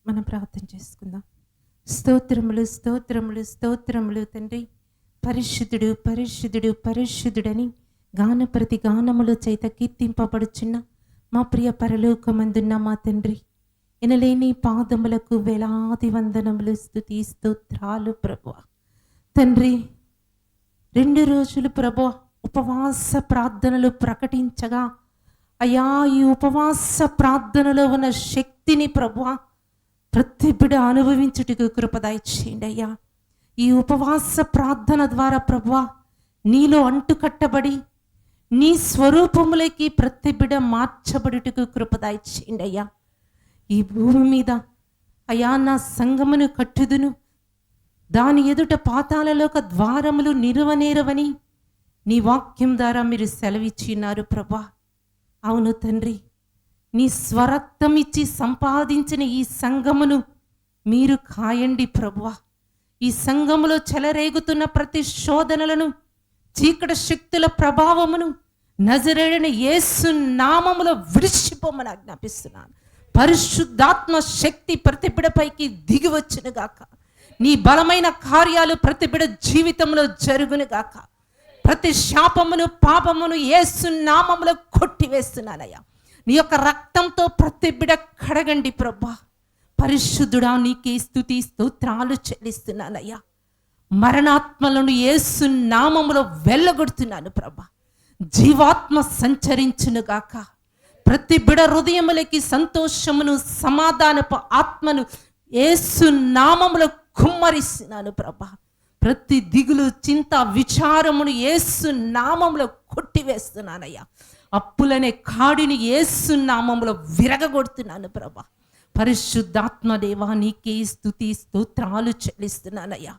మనం ప్రార్థన చేసుకుందాం. స్తోత్రములు స్తోత్రములు స్తోత్రములు తండ్రి, పరిశుద్ధుడు పరిశుద్ధుడు పరిశుద్ధుడని గాన ప్రతి గానముల చేత కీర్తింపబడుచున్న మా ప్రియ పరలోకమందున్న మా తండ్రి, ఎనలేని పాదములకు వేలాది వందనములు స్తుతి స్తోత్రాలు ప్రభువా. తండ్రి, 2 రోజులు ప్రభువా ఉపవాస ప్రార్థనలు ప్రకటించగా, అయ్యా ఈ ఉపవాస ప్రార్థనలో ఉన్న శక్తిని ప్రభువా ప్రతి బిడ్డ అనుభవించుటకు కృప దయచేయండి అయ్యా. ఈ ఉపవాస ప్రార్థన ద్వారా ప్రభువా నీలో అంటుకట్టబడి నీ స్వరూపములకి ప్రతి బిడ్డ మార్చబడుటకు కృప దయచేయండి అయ్యా. ఈ భూమి మీద అయ్యా నా సంఘమును కట్టుదును, దాని ఎదుట పాతాళలోక ద్వారములు నిలువనేరవని నీ వాక్యం ద్వారా మీరు సెలవిచ్చినారు ప్రభా. అవును తండ్రి, నీ స్వరక్తం ఇచ్చి సంపాదించిన ఈ సంఘమును మీరు కాయండి ప్రభువా. ఈ సంఘములో చెలరేగుతున్న ప్రతి శోధనలను, చీకటి శక్తుల ప్రభావమును నజరేయుడైన యేసు నామములో విడిచిపోమని ఆజ్ఞాపిస్తున్నాను. పరిశుద్ధాత్మ శక్తి ప్రతి బిడపైకి దిగి వచ్చునుగాక. నీ బలమైన కార్యాలు ప్రతి బిడ జీవితంలో జరుగునుగాక. ప్రతి శాపమును పాపమును యేసు నామములో కొట్టివేస్తున్నానయ్యా. నీ యొక్క రక్తంతో ప్రతి బిడ కడగండి ప్రభా. పరిశుద్ధుడా, నీకే స్తుతి స్తోత్రాలు చెల్లిస్తున్నానయ్యా. మరణాత్మలను యేసు నామములో వెళ్ళగొడుతున్నాను ప్రభా. జీవాత్మ సంచరించునుగాక. ప్రతి బిడ హృదయములకి సంతోషమును, సమాధానపు ఆత్మను యేసు నామములో కుమ్మరిస్తున్నాను ప్రభా. ప్రతి దిగులు, చింత, విచారమును యేసు నామములో కొట్టివేస్తున్నానయ్యా. అప్పులనే కాడిని యేసు నామములో విరగగొడుతున్నాను ప్రభా. పరిశుద్ధాత్మ దేవా, నీకే స్తుతి స్తోత్రాలు చెల్లిస్తున్నానయ్యా.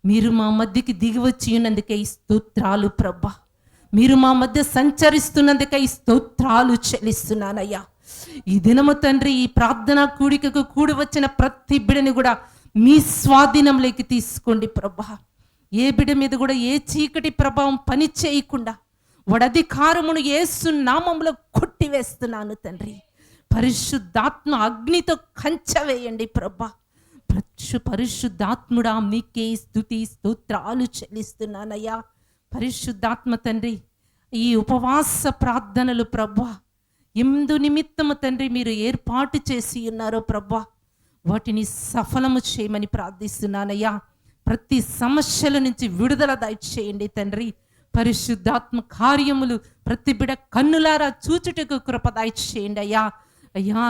మీరు మా మధ్యకి దిగి వచ్చి ఉన్నందుకై స్తోత్రాలు ప్రభా. మీరు మా మధ్య సంచరిస్తున్నందుకై స్తోత్రాలు చెల్లిస్తున్నానయ్యా. ఈ దినము తండ్రి, ఈ ప్రార్థనా కూడికకు కూడి వచ్చిన ప్రతి బిడని కూడా మీ స్వాధీనంలోకి తీసుకోండి ప్రభా. ఏ బిడ మీద కూడా ఏ చీకటి ప్రభావం పని చేయకుండా వాడి అధికారమును యేసు నామములో కొట్టివేస్తున్నాను తండ్రి. పరిశుద్ధాత్మ అగ్నితో కంచవేయండి ప్రభా. పరిశుద్ధాత్ముడా, మీకే స్తుతి స్తోత్రాలు చెల్లిస్తున్నానయ్యా. పరిశుద్ధాత్మ తండ్రి, ఈ ఉపవాస ప్రార్థనలు ప్రభా ఎందు నిమిత్తము తండ్రి మీరు ఏర్పాటు చేసి ఉన్నారో ప్రభా, వాటిని సఫలము చేయమని ప్రార్థిస్తున్నానయ్యా. ప్రతి సమస్యల నుంచి విడుదల దయచేయండి తండ్రి. పరిశుద్ధాత్మ కార్యములు ప్రతి బిడ కన్నులారా చూచుటకు కృప దయచేయండి అయ్యా. అయ్యా,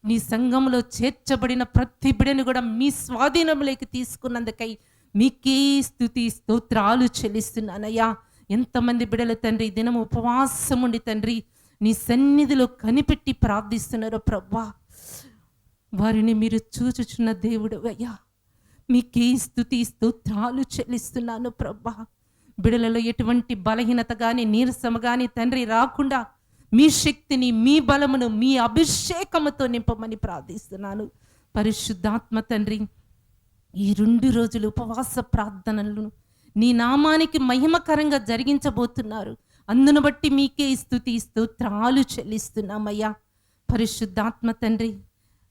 నీ సంఘంలో చేర్చబడిన ప్రతి బిడను కూడా మీ స్వాధీనంలోకి తీసుకున్నందుకై మీకే స్తుతి స్తోత్రాలు చెల్లిస్తున్నానయ్యా. ఎంతమంది బిడలు తండ్రి దినము ఉపవాసం ఉండి తండ్రి నీ సన్నిధిలో కనిపెట్టి ప్రార్థిస్తున్నారో ప్రభా, వారిని మీరు చూచుచున్న దేవుడు అయ్యా. మీకే స్తుతి స్తోత్రాలు చెల్లిస్తున్నాను ప్రభా. బిడలలో ఎటువంటి బలహీనత కానీ నీరసము కానీ తండ్రి రాకుండా మీ శక్తిని, మీ బలమును, మీ అభిషేకముతో నింపమని ప్రార్థిస్తున్నాను. పరిశుద్ధాత్మ తండ్రి, ఈ 2 రోజులు ఉపవాస ప్రార్థనలను నీ నామానికి మహిమకరంగా జరిగించబోతున్నారు. అందును బట్టి మీకే స్తుతి స్తోత్రాలు చెల్లిస్తున్నామయ్యా. పరిశుద్ధాత్మ తండ్రి,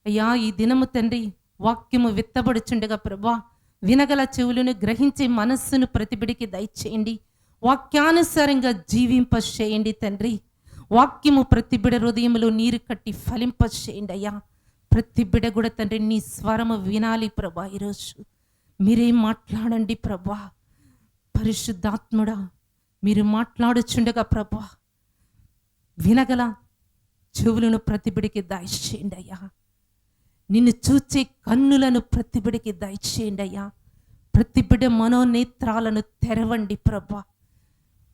అయ్యా ఈ దినము తండ్రి వాక్యము విత్తబడుచుండగా ప్రభా, వినగల చెవులను గ్రహించే మనస్సును ప్రతిబిడికి దయచేయండి. వాక్యానుసారంగా జీవింపచేయండి తండ్రి. వాక్యము ప్రతి బిడ హృదయములో నీరు కట్టి ఫలింపచేయండి అయ్యా. ప్రతి బిడ కూడా తండ్రి నీ స్వరము వినాలి ప్రభా. ఈరోజు మీరేం మాట్లాడండి ప్రభా. పరిశుద్ధాత్ముడా, మీరు మాట్లాడుచుండగా ప్రభా వినగల చెవులను ప్రతి బిడికి దయచేయండి అయ్యా. నిన్ను చూచే కన్నులను ప్రతి బిడికి దయచేయండి అయ్యా. ప్రతి బిడ మనోనేత్రాలను తెరవండి ప్రభా.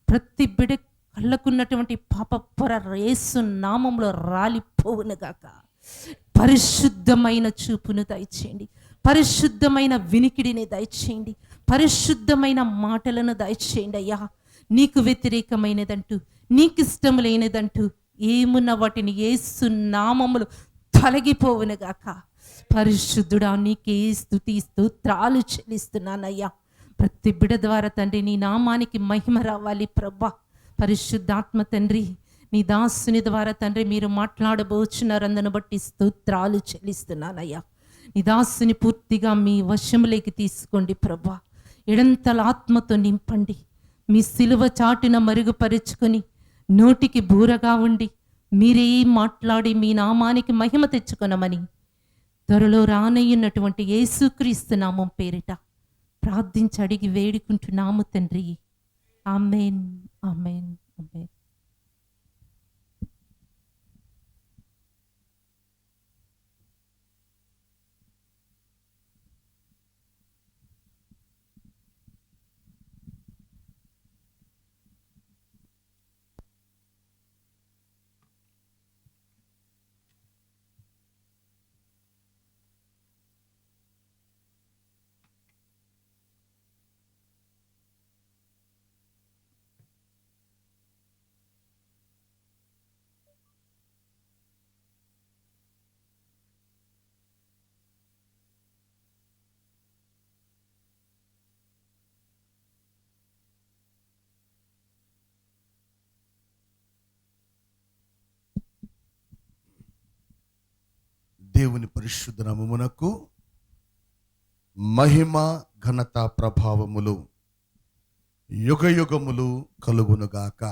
ప్రతి బిడ కళ్ళకున్నటువంటి పాప పొర యేసు నామంలో రాలిపోవునుగాక. పరిశుద్ధమైన చూపును దయచేయండి. పరిశుద్ధమైన వినికిడిని దయచేయండి. పరిశుద్ధమైన మాటలను దయచేయండి అయ్యా. నీకు వ్యతిరేకమైనదంటూ, నీకు ఇష్టం లేనిదంటూ ఏమున్న వాటిని యేసు నామములో తొలగిపోవునుగాక. పరిశుద్ధుడా, నీకే స్తుతి స్తోత్రాలు చెల్లిస్తున్నానయ్యా. ప్రతి బిడ ద్వారా తండ్రి నీ నామానికి మహిమ రావాలి ప్రభా. పరిశుద్ధాత్మ తండ్రి, నీ దాసుని ద్వారా తండ్రి మీరు మాట్లాడబోచున్నారు. అందును బట్టి స్తోత్రాలు చెల్లిస్తున్నానయ్యా. నీ దాసుని పూర్తిగా మీ వశములోకి తీసుకోండి ప్రభా. ఎడంతల ఆత్మతో నింపండి. మీ సిలువ చాటున మరుగుపరుచుకొని నోటికి బూరగా ఉండి మీరే మాట్లాడి మీ నామానికి మహిమ తెచ్చుకొనమని త్వరలో రానయ్యున్నటువంటి యేసుక్రీస్తు నామం పేరిట ప్రార్థించి అడిగి వేడుకుంటున్నాము తండ్రి. ఆమేన్, ఆమేన్, ఆమేన్. దేవుని పరిశుద్ధ నామమునకు మహిమ ఘనత ప్రభావములు యుగయుగములు కలుగునుగాక.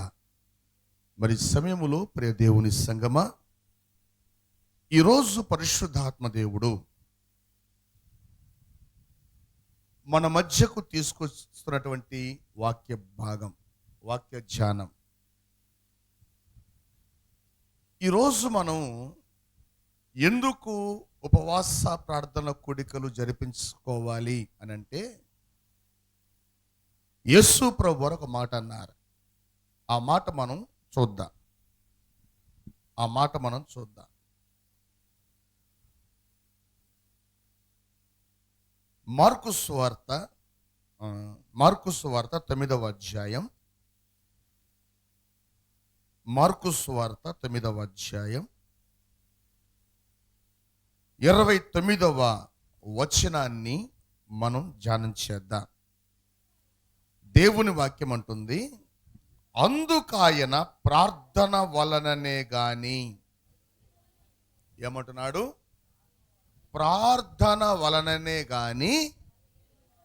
మరి సమయములో ప్రియ దేవుని సంగమా, ఈరోజు పరిశుద్ధాత్మ దేవుడు మన మధ్యకు తీసుకొస్తున్నటువంటి వాక్య భాగం, వాక్య ధ్యానం. ఈరోజు మనం ఎందుకు ఉపవాస ప్రార్థన కూడికలు జరిపించుకోవాలి అని అంటే, యేసు ప్రభు వారు ఒక మాట అన్నారు. ఆ మాట మనం చూద్దాం. మార్కు సువార్త 9వ అధ్యాయం. మార్కు సువార్త 9వ అధ్యాయం 29వ వచనాన్ని మనం ధ్యానం చేద్దాం. దేవుని వాక్యం అంటుంది, అందుకాయన ప్రార్థన వలననే గాని, ఏమంటున్నాడు? ప్రార్థన వలననే గాని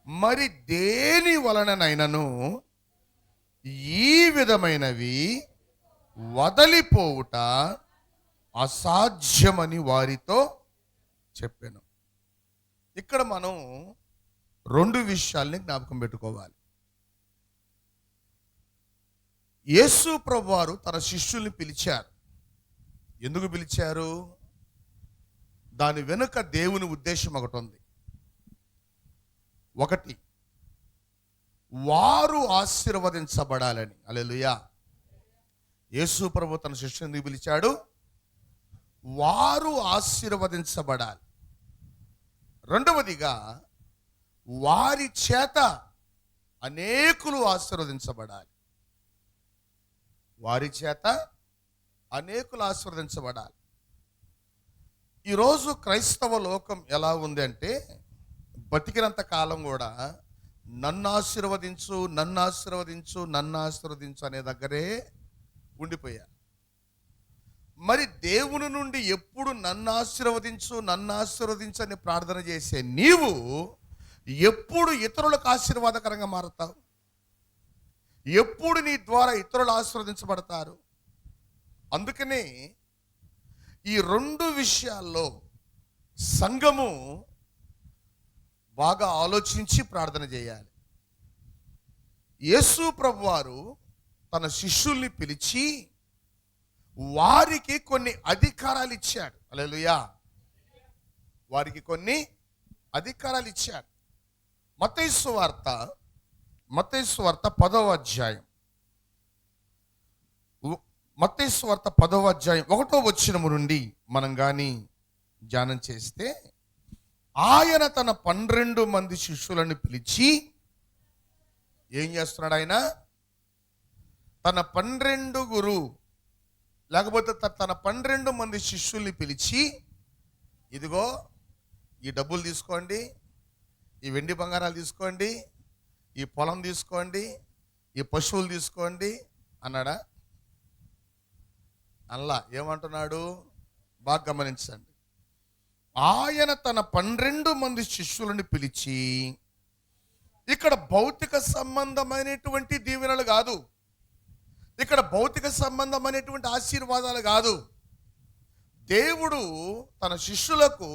మరి దేని వలననైనను ఈ విధమైనవి వదలిపోవుట అసాధ్యమని వారితో చెప్పాను. ఇక్కడ మనం 2 విషయాల్ని జ్ఞాపకం పెట్టుకోవాలి. యేసు ప్రభువారు తన శిష్యుల్ని పిలిచారు. ఎందుకు పిలిచారు? దాని వెనుక దేవుని ఉద్దేశం ఒకటి ఉంది. ఒకటి, వారు ఆశీర్వదించబడాలని. హల్లెలూయా. యేసు ప్రభు తన శిష్యుల్ని ఎందుకు పిలిచాడు? వారు ఆశీర్వదించబడాలి. రెండవదిగా, వారి చేత అనేకులు ఆశీర్వదించబడాలి. వారి చేత అనేకులు ఆశీర్వదించబడాలి. ఈరోజు క్రైస్తవ లోకం ఎలా ఉంది అంటే, బతికినంత కాలం కూడా నన్ను ఆశీర్వదించు, నన్ను ఆశీర్వదించు, నన్ను ఆశీర్వదించు అనే దగ్గరే ఉండిపోయారు. మరి దేవుని నుండి ఎప్పుడు నన్ను ఆశీర్వదించు, నన్ను ఆశీర్వదించు అని ప్రార్థన చేసే నీవు ఎప్పుడు ఇతరులకు ఆశీర్వాదకరంగా మారుతావు? ఎప్పుడు నీ ద్వారా ఇతరులు ఆశీర్వదించబడతారు? అందుకనే ఈ 2 విషయాల్లో సంఘము బాగా ఆలోచించి ప్రార్థన చేయాలి. యేసు ప్రభువారు తన శిష్యుల్ని పిలిచి వారికి కొన్ని అధికారాలు ఇచ్చాడు. హల్లెలూయా. వారికి కొన్ని అధికారాలు ఇచ్చాడు. మత్తయి సువార్త 10వ అధ్యాయం. మత్తయి సువార్త 10వ అధ్యాయం 1వ వచనము నుండి మనం కానీ ధ్యానం చేస్తే, ఆయన తన 12 మంది శిష్యులను పిలిచి ఏం చేస్తున్నాడు? ఆయన తన 12 లేకపోతే తన 12 మంది శిష్యుల్ని పిలిచి, ఇదిగో ఈ డబ్బులు తీసుకోండి, ఈ వెండి బంగారాలు తీసుకోండి, ఈ పొలం తీసుకోండి, ఈ పశువులు తీసుకోండి అన్నాడా? అల్లా ఏమంటున్నాడు? బాగా గమనించండి. ఆయన తన 12 మంది శిష్యులను పిలిచి, ఇక్కడ భౌతిక సంబంధమైనటువంటి దీవెనలు కాదు, ఇక్కడ భౌతిక సంబంధమైనటువంటి ఆశీర్వాదాలు కాదు, దేవుడు తన శిష్యులకు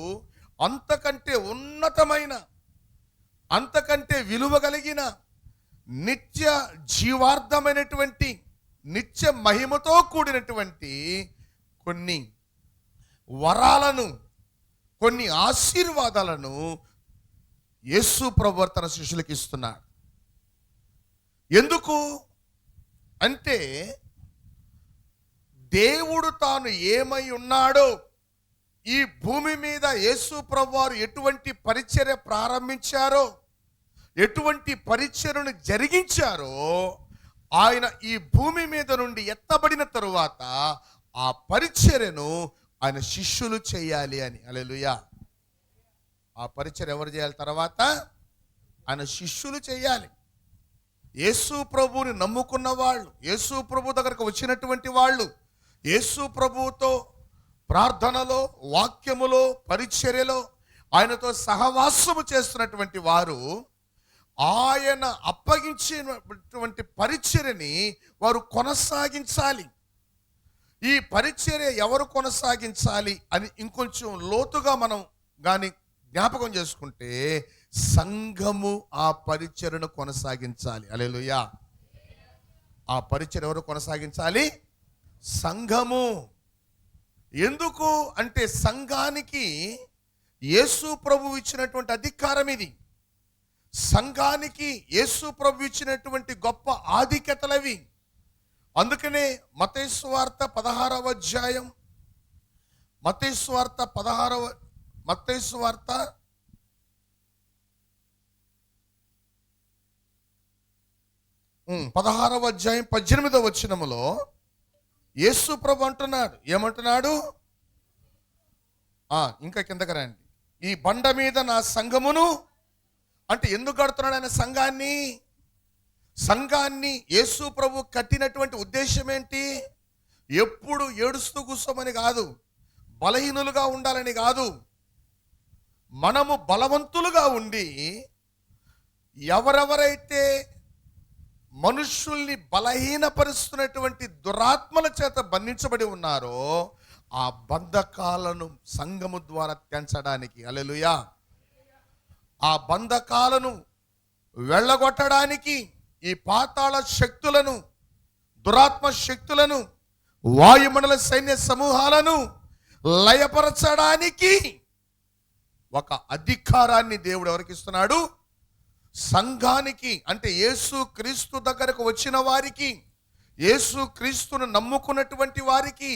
అంతకంటే ఉన్నతమైన, అంతకంటే విలువ కలిగిన, నిత్య జీవార్థమైనటువంటి, నిత్య మహిమతో కూడినటువంటి కొన్ని వరాలను, కొన్ని ఆశీర్వాదాలను యేసు ప్రభువు తన శిష్యులకు ఇస్తున్నాడు. ఎందుకు అంటే దేవుడు తాను ఏమై ఉన్నాడో, ఈ భూమి మీద యేసు ప్రభువారు ఎటువంటి పరిచర్య ప్రారంభించారో, ఎటువంటి పరిచర్యను జరిగించారో, ఆయన ఈ భూమి మీద నుండి ఎత్తబడిన తరువాత ఆ పరిచర్యను ఆయన శిష్యులు చేయాలి అని. హల్లెలూయా. ఆ పరిచర్య ఎవరు చేయాలి? తర్వాత ఆయన శిష్యులు చేయాలి. యేసు ప్రభువుని నమ్ముకున్న వాళ్ళు, యేసు ప్రభు దగ్గరకు వచ్చినటువంటి వాళ్ళు, యేసు ప్రభువుతో ప్రార్థనలో, వాక్యములో, పరిచర్యలో ఆయనతో సహవాసము చేస్తున్నటువంటి వారు ఆయన అప్పగించినటువంటి పరిచర్యని వారు కొనసాగించాలి. ఈ పరిచర్య ఎవరు కొనసాగించాలి అని ఇంకొంచెం లోతుగా మనం కానీ జ్ఞాపకం చేసుకుంటే, సంఘము ఆ పరిచర్యను కొనసాగించాలి. హల్లెలూయా. ఆ పరిచర్య ఎవరు కొనసాగించాలి? సంఘము. ఎందుకు అంటే సంఘానికి యేసు ప్రభు ఇచ్చినటువంటి అధికారం ఇది. సంఘానికి యేసు ప్రభు ఇచ్చినటువంటి గొప్ప ఆధిక్యతలవి. అందుకనే మత్తయి సువార్త 16వ అధ్యాయం, మత్తయి సువార్త 16వ అధ్యాయం 18వ వచనములో యేసు ప్రభు అంటున్నాడు, ఏమంటున్నాడు? ఇంకా కిందకి రండి. ఈ బండ మీద నా సంఘమును, అంటే ఎందుకు కడుతున్నాడు ఆయన సంఘాన్ని? సంఘాన్ని యేసు ప్రభు కట్టినటువంటి ఉద్దేశం ఏంటి? ఎప్పుడు ఏడుస్తూ కూర్చోమని కాదు, బలహీనులుగా ఉండాలని కాదు, మనము బలవంతులుగా ఉండి ఎవరెవరైతే మనుషుల్ని బలహీనపరుస్తున్నటువంటి దురాత్మల చేత బంధించబడి ఉన్నారో ఆ బంధకాలను సంఘము ద్వారా తెంచడానికి, హల్లెలూయా, ఆ బంధకాలను వెళ్ళగొట్టడానికి, ఈ పాతాళ శక్తులను, దురాత్మ శక్తులను, వాయుమండల సైన్య సమూహాలను లయపరచడానికి ఒక అధికారాన్ని దేవుడు ఎవరికి ఇస్తున్నాడు? సంఘానికి. అంటే యేసు క్రీస్తు దగ్గరకు వచ్చిన వారికి, యేసు క్రీస్తును నమ్ముకున్నటువంటి వారికి,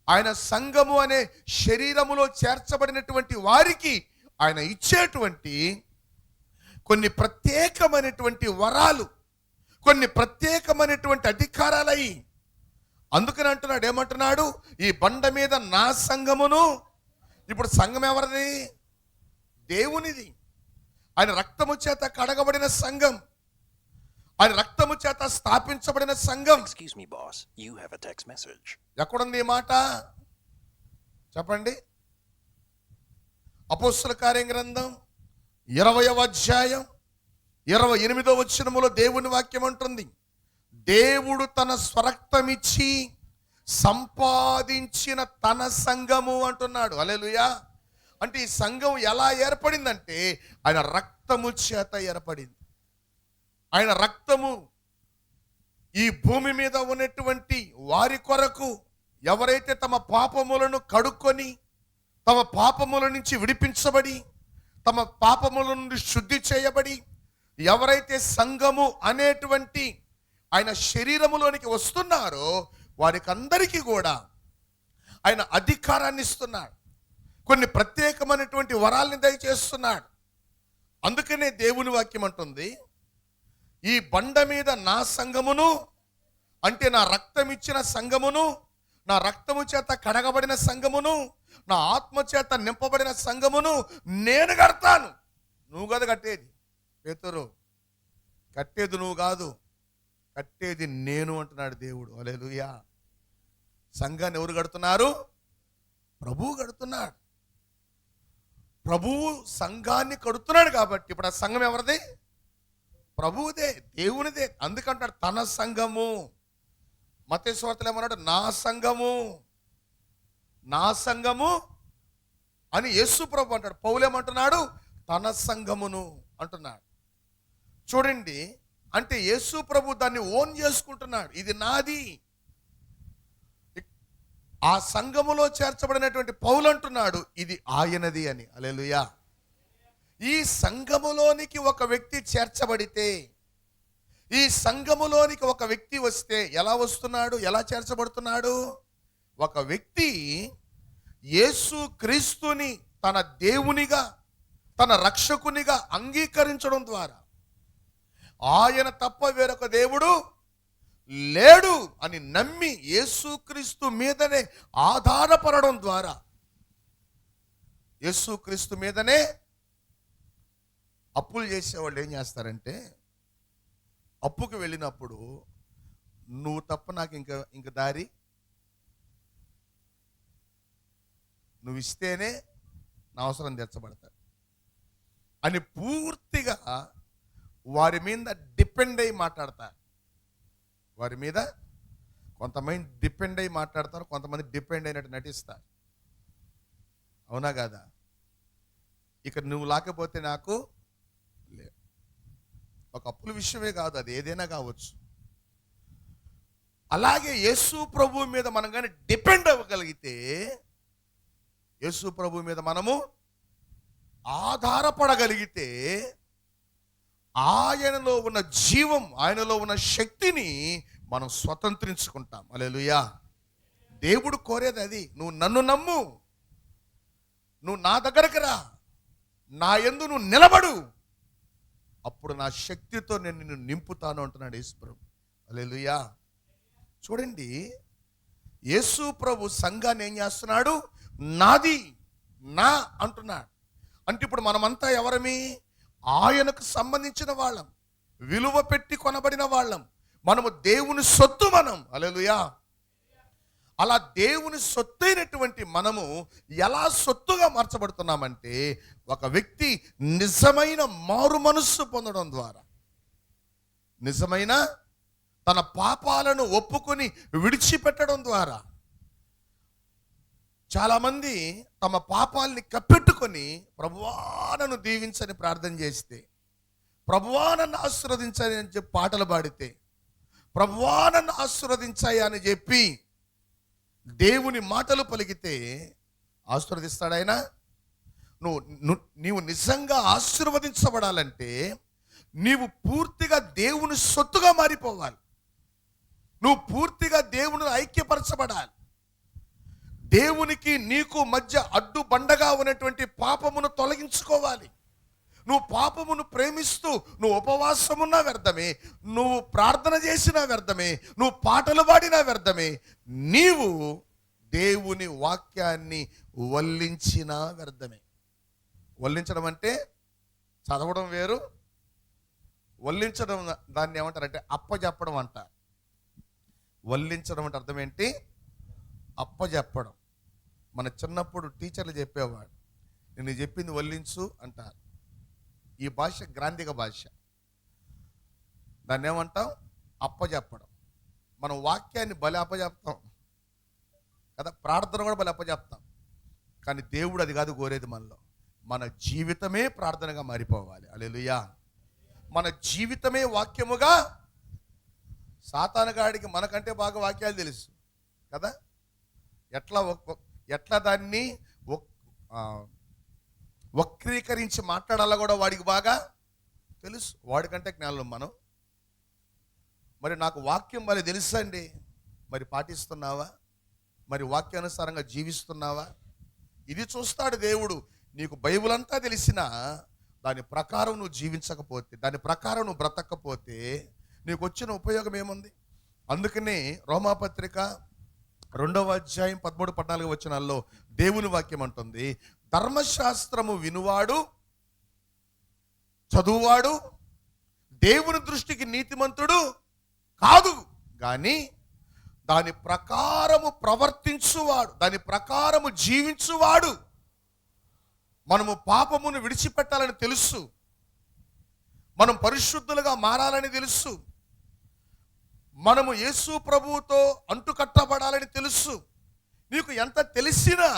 ఆయన సంఘము అనే శరీరములో చేర్చబడినటువంటి వారికి ఆయన ఇచ్చేటువంటి కొన్ని ప్రత్యేకమైనటువంటి వరాలు, కొన్ని ప్రత్యేకమైనటువంటి అధికారాలయ్యి. అందుకని అంటున్నాడు, ఏమంటున్నాడు? ఈ బండ మీద నా సంఘమును. ఇప్పుడు సంఘం ఎవరిది? దేవునిది. ఆయన రక్తము చేత కడగబడిన సంఘం, ఆయన రక్తము చేత స్థాపించబడిన సంఘం. Excuse me, boss. You have a text message. ఎక్కడుంది ఈ మాట? చెప్పండి. అపోస్తల కార్యం గ్రంథం 20వ అధ్యాయం 28వ వచనములో దేవుని వాక్యం అంటుంది, దేవుడు తన స్వరక్తమిచ్చి సంపాదించిన తన సంఘము అంటున్నాడు. హల్లెలూయా. అంటే ఈ సంఘం ఎలా ఏర్పడిందంటే ఆయన రక్తము చేత ఏర్పడింది. ఆయన రక్తము ఈ భూమి మీద ఉన్నటువంటి వారి కొరకు, ఎవరైతే తమ పాపములను కడుక్కొని, తమ పాపముల నుంచి విడిపించబడి, తమ పాపముల నుండి శుద్ధి చేయబడి, ఎవరైతే సంఘము అనేటువంటి ఆయన శరీరములోనికి వస్తున్నారో వారికి అందరికీ కూడా ఆయన అధికారాన్ని ఇస్తున్నాడు. కొన్ని ప్రత్యేకమైనటువంటి వరాల్ని దయచేస్తున్నాడు. అందుకనే దేవుని వాక్యం అంటుంది, ఈ బండ మీద నా సంఘమును, అంటే నా రక్తం ఇచ్చిన సంఘమును, నా రక్తము చేత కడగబడిన సంఘమును, నా ఆత్మ చేత నింపబడిన సంఘమును నేను కడతాను. నువ్వు కాదు కట్టేది పేతురు, కట్టేది నువ్వు కాదు, కట్టేది నేను అంటున్నాడు దేవుడు. హల్లెలూయా. సంఘాన్ని ఎవరు కడుతున్నారు? ప్రభువు కడుతున్నాడు. ప్రభువు సంఘాన్ని కడుతున్నాడు కాబట్టి ఇప్పుడు ఆ సంఘం ఎవరిది? ప్రభువుదే, దేవునిదే. అందుకంటాడు తన సంఘము. మత్తయి సువార్తలో ఏమన్నాడు? నా సంఘము, నా సంఘము అని యేసు ప్రభు అంటాడు. పౌలు ఏమంటున్నాడు? తన సంఘమును అంటున్నాడు. చూడండి, అంటే యేసు ప్రభు దాన్ని ఓన్ చేసుకుంటున్నాడు. ఇది నాది. ఆ సంఘములో చేర్చబడినటువంటి పౌలు అంటున్నాడు ఇది ఆయనది అని. హల్లెలూయా. ఈ సంఘములోనికి ఒక వ్యక్తి చేర్చబడితే, ఈ సంఘములోనికి ఒక వ్యక్తి వస్తే ఎలా వస్తున్నాడు? ఎలా చేర్చబడుతున్నాడు? ఒక వ్యక్తి యేసు క్రీస్తుని తన దేవునిగా, తన రక్షకునిగా అంగీకరించడం ద్వారా, ఆయన తప్ప వేరొక దేవుడు లేడు అని నమ్మి యేసుక్రీస్తు మీదనే ఆధారపడడం ద్వారా, యేసుక్రీస్తు మీదనే అప్పులు చేసేవాళ్ళు ఏం చేస్తారంటే, అప్పుకు వెళ్ళినప్పుడు నువ్వు తప్ప నాకు ఇంక దారి, నువ్వు ఇస్తేనే నా అవసరం తీర్చబడతాడు అని పూర్తిగా వారి మీద డిపెండ్ అయ్యి మాట్లాడతారు. వారి మీద కొంతమంది డిపెండ్ అయ్యి మాట్లాడతారు, కొంతమంది డిపెండ్ అయినట్టు నటిస్తారు. అవునా కాదా? ఇక నువ్వు లేకపోతే నాకు లేదు. ఒక అప్పుల విషయమే కాదు, అది ఏదైనా కావచ్చు. అలాగే యేసు ప్రభు మీద మనం కానీ డిపెండ్ అవ్వగలిగితే, యేసు ప్రభు మీద మనము ఆధారపడగలిగితే, ఆయనలో ఉన్న జీవం, ఆయనలో ఉన్న శక్తిని మనం స్వతంత్రించుకుంటాం. హల్లెలూయా. దేవుడు కోరేది అది. నువ్వు నన్ను నమ్ము, నువ్వు నా దగ్గరకు రా, నా యందు నువ్వు నిలబడు, అప్పుడు నా శక్తితో నేను నిన్ను నింపుతాను అంటున్నాడు యేసు ప్రభు. హల్లెలూయా. చూడండి, యేసు ప్రభు సంఘాన్ని ఏం చేస్తున్నాడు? నాది, నా అంటున్నాడు. అంటే ఇప్పుడు మనమంతా ఎవరమి? ఆయనకు సంబంధించిన వాళ్ళం, విలువ పెట్టి కొనబడిన వాళ్ళం, మనము దేవుని సొత్తు మనం. హల్లెలూయా. అలా దేవుని సొత్తైనటువంటి మనము ఎలా సొత్తుగా మార్చబడుతున్నామంటే, ఒక వ్యక్తి నిజమైన మారు మనస్సు పొందడం ద్వారా, నిజమైన తన పాపాలను ఒప్పుకొని విడిచిపెట్టడం ద్వారా. చాలామంది తమ పాపాలని కప్పెట్టుకొని ప్రభువా నన్ను దీవించని ప్రార్థన చేస్తే, ప్రభువా నన్ను ఆశీర్వదించని అని చెప్పి పాటలు పాడితే, ప్రభువా నన్ను ఆశీర్వదించాయి అని చెప్పి దేవుని మాటలు పలికితే ఆశీర్వదిస్తాడు ఆయన? నీవు నిజంగా ఆశీర్వదించబడాలంటే నీవు పూర్తిగా దేవుని సొత్తుగా మారిపోవాలి. నువ్వు పూర్తిగా దేవుని ఐక్యపరచబడాలి. దేవునికి నీకు మధ్య అడ్డుబండగా ఉన్నటువంటి పాపమును తొలగించుకోవాలి. నువ్వు పాపమును ప్రేమిస్తూ నువ్వు ఉపవాసమున్నా వ్యర్థమే, నువ్వు ప్రార్థన చేసినా వ్యర్థమే, నువ్వు పాటలు పాడినా వ్యర్థమే, నీవు దేవుని వాక్యాన్ని వల్లించినా వ్యర్థమే. వల్లించడం అంటే చదవడం వేరు, వల్లించడం దాన్ని ఏమంటారంటే అప్పజెప్పడం అంటారు. వల్లించడం అంటే అర్థం ఏంటి? అప్పజెప్పడం. మన చిన్నప్పుడు టీచర్లు చెప్పేవాడు, నేను చెప్పింది వల్లించు అంటారు. ఈ భాష గ్రాంధిక భాష. దాన్ని ఏమంటాం? అప్పజెప్పడం. మనం వాక్యాన్ని బలి అప్పజెప్తాం కదా, ప్రార్థన కూడా బలి అప్పజెప్తాం. కానీ దేవుడు అది కాదు కోరేది మనలో. మన జీవితమే ప్రార్థనగా మారిపోవాలి. హల్లెలూయా. మన జీవితమే వాక్యముగా. సాతానుగాడికి మనకంటే బాగా వాక్యాలు తెలుసు కదా, ఎట్లా దాన్ని వక్రీకరించి మాట్లాడాలో కూడా వాడికి బాగా తెలుసు. వాడికంటే జ్ఞానం మనం. మరి నాకు వాక్యం మరి తెలుసండి, మరి పాటిస్తున్నావా? మరి వాక్యానుసారంగా జీవిస్తున్నావా? ఇది చూస్తాడు దేవుడు. నీకు బైబిల్ అంతా తెలిసినా దాని ప్రకారం నువ్వు జీవించకపోతే, దాని ప్రకారం నువ్వు బ్రతకపోతే నీకు వచ్చిన ఉపయోగం ఏముంది? అందుకనే రోమాపత్రిక 2వ అధ్యాయం 13-14 వచనాల్లో దేవుని వాక్యం అంటుంది, ధర్మశాస్త్రము వినువాడు, చదువువాడు దేవుని దృష్టికి నీతిమంతుడు కాదు, కానీ దాని ప్రకారము ప్రవర్తించువాడు, దాని ప్రకారము జీవించువాడు మనము పాపమును విడిచిపెట్టాలని తెలుసు, మనం పరిశుద్ధులుగా మారాలని తెలుసు, మనము యేసు ప్రభువుతో అంటుకట్టబడాలని తెలుసు. నీకు ఎంత తెలిసినా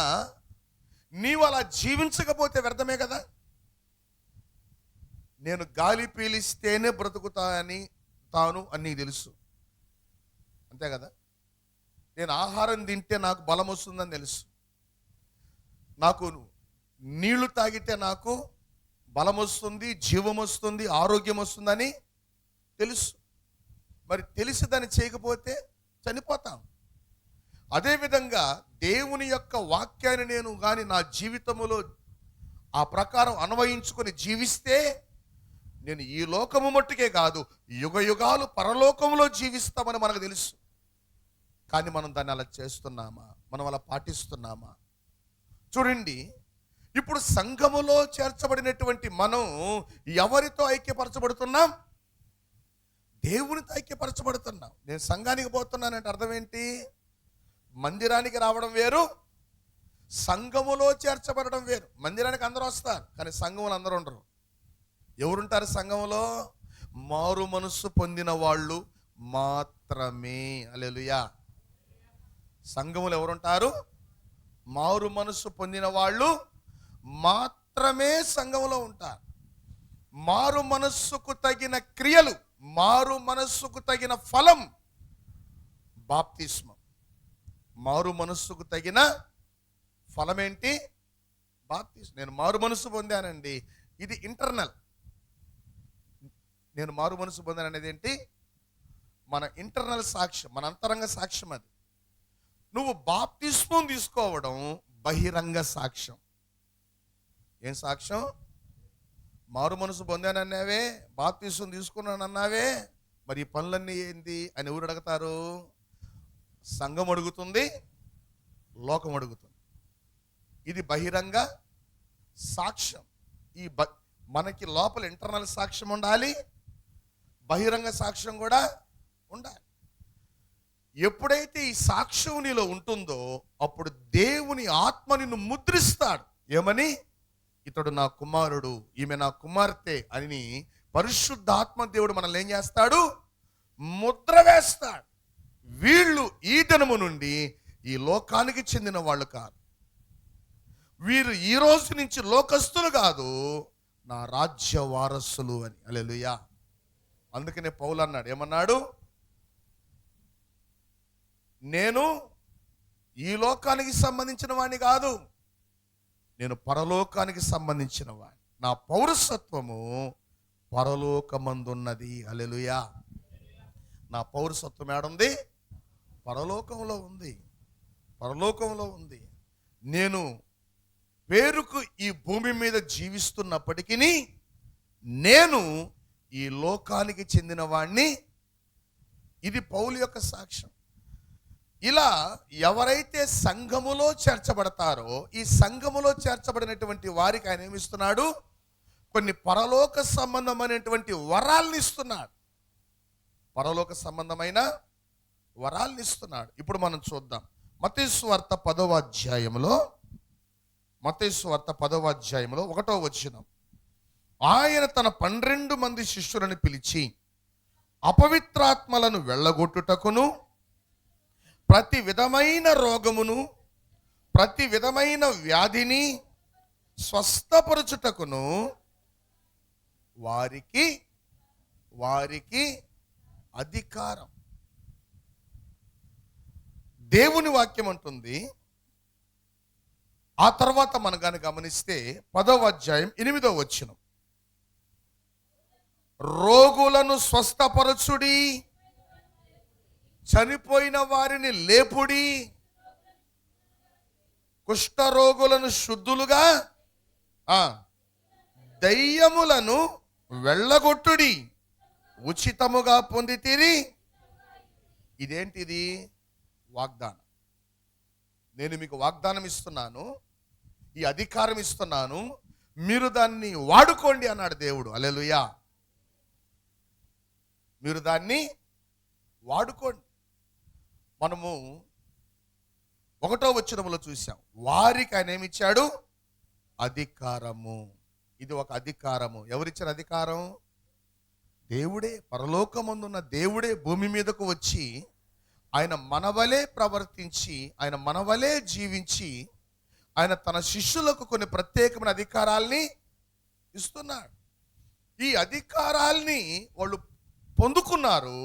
నీవు అలా జీవించకపోతే వ్యర్థమే కదా. నేను గాలి పీలిస్తేనే బ్రతుకుతాను అని నీకు తెలుసు, అంతే కదా. నేను ఆహారం తింటే నాకు బలం వస్తుందని తెలుసు, నాకు నీళ్లు తాగితే నాకు బలం వస్తుంది, జీవం వస్తుంది, ఆరోగ్యం వస్తుందని తెలుసు. మరి తెలిసి దాన్ని చేయకపోతే చనిపోతాం. అదేవిధంగా దేవుని యొక్క వాక్యాన్ని నేను కానీ నా జీవితంలో ఆ ప్రకారం అన్వయించుకొని జీవిస్తే నేను ఈ లోకము మట్టుకే కాదు, యుగ యుగాలు పరలోకంలో జీవిస్తామని మనకు తెలుసు. కానీ మనం దాన్ని అలా చేస్తున్నామా, మనం అలా పాటిస్తున్నామా? చూడండి, ఇప్పుడు సంఘములో చేర్చబడినటువంటి మనం ఎవరితో ఐక్యపరచబడుతున్నాం? దేవునితో ఐక్యపరచబడుతున్నాం. నేను సంఘానికి పోతున్నానంటే అర్థం ఏంటి? మందిరానికి రావడం వేరు, సంఘములో చేర్చబడడం వేరు. మందిరానికి అందరూ వస్తారు, కానీ సంఘములు అందరూ ఉండరు. ఎవరుంటారు సంఘములో? మారు మనస్సు పొందిన వాళ్ళు మాత్రమే. హల్లెలూయా. సంఘములు ఎవరుంటారు? మారు మనస్సు పొందిన వాళ్ళు మాత్రమే సంఘములో ఉంటారు. మారు మనస్సుకు తగిన క్రియలు, మారు మనస్సుకు తగిన ఫలం బాప్తిస్మం. మారు మనస్సుకు తగిన ఫలం ఏంటి? బాప్తిస్మం. నేను మారు మనస్సు పొందానండి, ఇది ఇంటర్నల్. నేను మారు మనస్సు పొందాను అనేది ఏంటి? మన ఇంటర్నల్ సాక్ష్యం, మన అంతరంగ సాక్ష్యం. అది నువ్వు బాప్తిస్మం తీసుకోవడం బహిరంగ సాక్ష్యం. ఏం సాక్ష్యం? మారు మనసు పొందానన్నావే, బాప్తిస్మం తీసుకున్నానన్నావే, మరి ఈ పనులన్నీ ఏంది అని ఎవరు అడుగుతారు? సంఘం అడుగుతుంది, లోకం అడుగుతుంది. ఇది బహిరంగ సాక్ష్యం. మనకి లోపల ఇంటర్నల్ సాక్ష్యం ఉండాలి, బహిరంగ సాక్ష్యం కూడా ఉండాలి. ఎప్పుడైతే ఈ సాక్ష్యం నీలో ఉంటుందో అప్పుడు దేవుని ఆత్మ నిన్ను ముద్రిస్తాడు. ఏమని? ఇతడు నా కుమారుడు, ఈమె నా కుమార్తె అని పరిశుద్ధాత్మ దేవుడు మనల్ని ఏం చేస్తాడు? ముద్ర వేస్తాడు. వీళ్ళు ఈ దినము నుండి ఈ లోకానికి చెందిన వాళ్ళు కాదు, వీరు ఈ రోజు నుంచి లోకస్తులు కాదు, నా రాజ్య వారసులు అని. హల్లెలూయా. అందుకనే పౌలు అన్నాడు, ఏమన్నాడు? నేను ఈ లోకానికి సంబంధించిన వాడిని కాదు, నేను పరలోకానికి సంబంధించిన వాడిని. నా పౌరసత్వము పరలోకమందున్నది. హల్లెలూయా. నా పౌరసత్వం ఏడుంది? పరలోకంలో ఉంది, పరలోకంలో ఉంది. నేను పేరుకు ఈ భూమి మీద జీవిస్తున్నప్పటికీ నేను ఈ లోకానికి చెందిన వాడిని. ఇది పౌలు యొక్క సాక్ష్యం. ఇలా ఎవరైతే సంఘములో చేర్చబడతారో ఈ సంఘములో చేర్చబడినటువంటి వారికి ఆయన ఏమిస్తున్నాడు? కొన్ని పరలోక సంబంధమైనటువంటి వరాల్ని ఇస్తున్నాడు. పరలోక సంబంధమైన వరాల్ని ఇస్తున్నాడు. ఇప్పుడు మనం చూద్దాం. మత్తయి సువార్త 10వ అధ్యాయంలో, మత్తయి సువార్త 10వ అధ్యాయంలో 1వ వచనం. ఆయన తన 12 మంది శిష్యులను పిలిచి అపవిత్రాత్మలను వెళ్ళగొట్టుటకును, ప్రతి విధమైన రోగమును, ప్రతి విధమైన వ్యాధిని స్వస్థపరచుటకును వారికి అధికారం. దేవుని వాక్యం అంటుంది. ఆ తర్వాత మనం కానీ గమనిస్తే 10వ అధ్యాయం 8వ వచనం, రోగులను స్వస్థపరచుడి, చనిపోయిన వారిని లేపుడి, కుష్ఠరోగులను శుద్ధులుగా, దయ్యములను వెళ్ళగొట్టుడి, ఉచితముగా పొందితిరి. ఇదేంటిది? వాగ్దానం. నేను మీకు వాగ్దానం ఇస్తున్నాను, ఈ అధికారం ఇస్తున్నాను, మీరు దాన్ని వాడుకోండి అన్నాడు దేవుడు. హల్లెలూయా. మీరు దాన్ని వాడుకోండి. మనము 1వ వచనంలో చూసాం, వారికి ఆయన ఏమిచ్చాడు? అధికారము. ఇది ఒక అధికారము. ఎవరిచ్చిన అధికారం? దేవుడే. పరలోకమందున్న దేవుడే భూమి మీదకు వచ్చి ఆయన మనవలే ప్రవర్తించి, ఆయన మనవలే జీవించి, ఆయన తన శిష్యులకు కొన్ని ప్రత్యేకమైన అధికారాల్ని ఇస్తున్నాడు. ఈ అధికారాల్ని వాళ్ళు పొందుకున్నారు.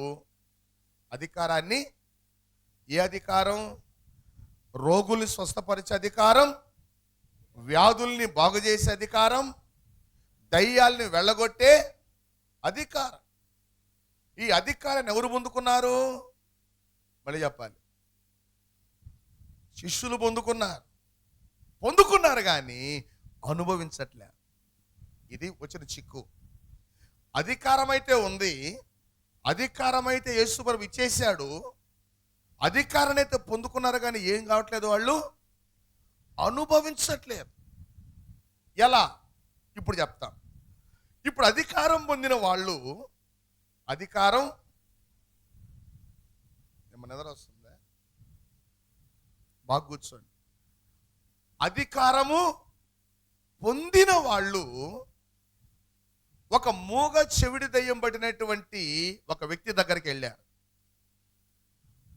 అధికారాన్ని, ఏ అధికారం? రోగుల్ని స్వస్థపరిచే అధికారం, వ్యాధుల్ని బాగు చేసే అధికారం, దయ్యాల్ని వెళ్ళగొట్టే అధికారం. ఈ అధికారాన్ని ఎవరు పొందుకున్నారు? మళ్ళీ చెప్పాలి. శిష్యులు పొందుకున్నారు కానీ అనుభవించట్లే. ఇది వచ్చిన చిక్కు. అధికారం అయితే ఉంది, అధికారం అయితే యేసుప్రభు ఇచ్చేశాడు, అధికారాన్ని అయితే పొందుకున్నారు కానీ ఏం కావట్లేదు, వాళ్ళు అనుభవించట్లేదు. ఎలా? ఇప్పుడు చెప్తాం. ఇప్పుడు అధికారం పొందిన వాళ్ళు, అధికారం ఏమన్నా ఎదురు వస్తుందా? బాగా కూర్చోండి. అధికారము పొందిన వాళ్ళు ఒక మూగ చెవిడి దయ్యం పడినటువంటి ఒక వ్యక్తి దగ్గరికి వెళ్ళారు.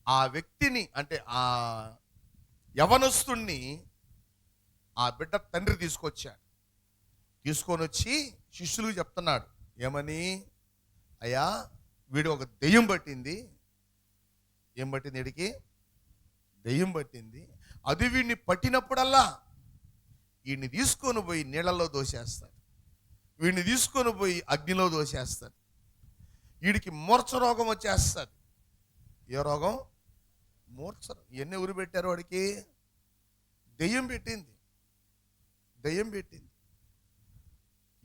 ఆ వ్యక్తిని, అంటే ఆ యవనస్తుణ్ణి ఆ బిడ్డ తండ్రి తీసుకొచ్చాడు. తీసుకొని వచ్చి శిష్యులకు చెప్తున్నాడు. ఏమని? అయ్యా, వీడు ఒక దెయ్యం పట్టింది. ఏం పట్టింది? వీడికి దెయ్యం పట్టింది. అది వీడిని పట్టినప్పుడల్లా వీడిని తీసుకొని పోయి నీళ్ళల్లో దోసేస్తాడు, వీడిని తీసుకొని పోయి అగ్నిలో దోసేస్తాడు, వీడికి మూర్ఛ రోగం వచ్చేస్తుంది. ఏ రోగం? మూర్ఛ. ఎన్ని ఊరు పెట్టారు వాడికి? దెయ్యం పెట్టింది.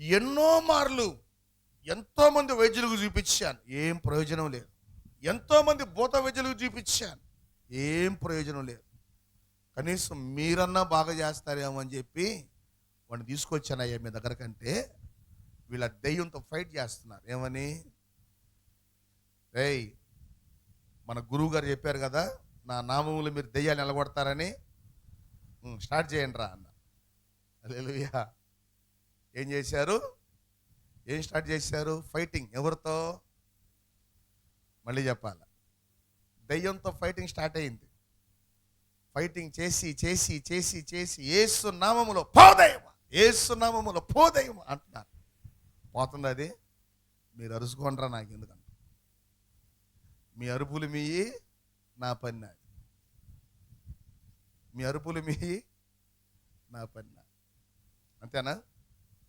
ఎన్నో మార్లు ఎంతోమంది వైద్యులకు చూపించాను, ఏం ప్రయోజనం లేదు. ఎంతోమంది భూత వైద్యులకు చూపించాను, ఏం ప్రయోజనం లేదు. కనీసం మీరన్నా బాగా చేస్తారేమో అని చెప్పి వాడిని తీసుకొచ్చాను అయ్యా మీ దగ్గర కంటే. వీళ్ళ దెయ్యంతో ఫైట్ చేస్తున్నారు. ఏమని? రేయ్, మన గురువు గారు చెప్పారు కదా, నా నామములు మీరు దెయ్యాలు నిలబడతారని, స్టార్ట్ చేయండి రా అన్న. హల్లెలూయా. ఏం చేశారు? ఏం స్టార్ట్ చేశారు? ఫైటింగ్. ఎవరితో? మళ్ళీ చెప్పాల. దెయ్యంతో ఫైటింగ్ స్టార్ట్ అయింది. ఫైటింగ్ చేసి చేసి చేసి చేసి యేసు నామములో పోదయం, యేసు నామములో పోదయం అంటున్నారు. పోతుంది అది. మీరు అరుచుకోండిరా, నాకు ఎందుకంట. మీ అరుపులు మీయి, నా పని నాది. మీ అరుపులు మీయి, నా పని నాది. అంతేనా?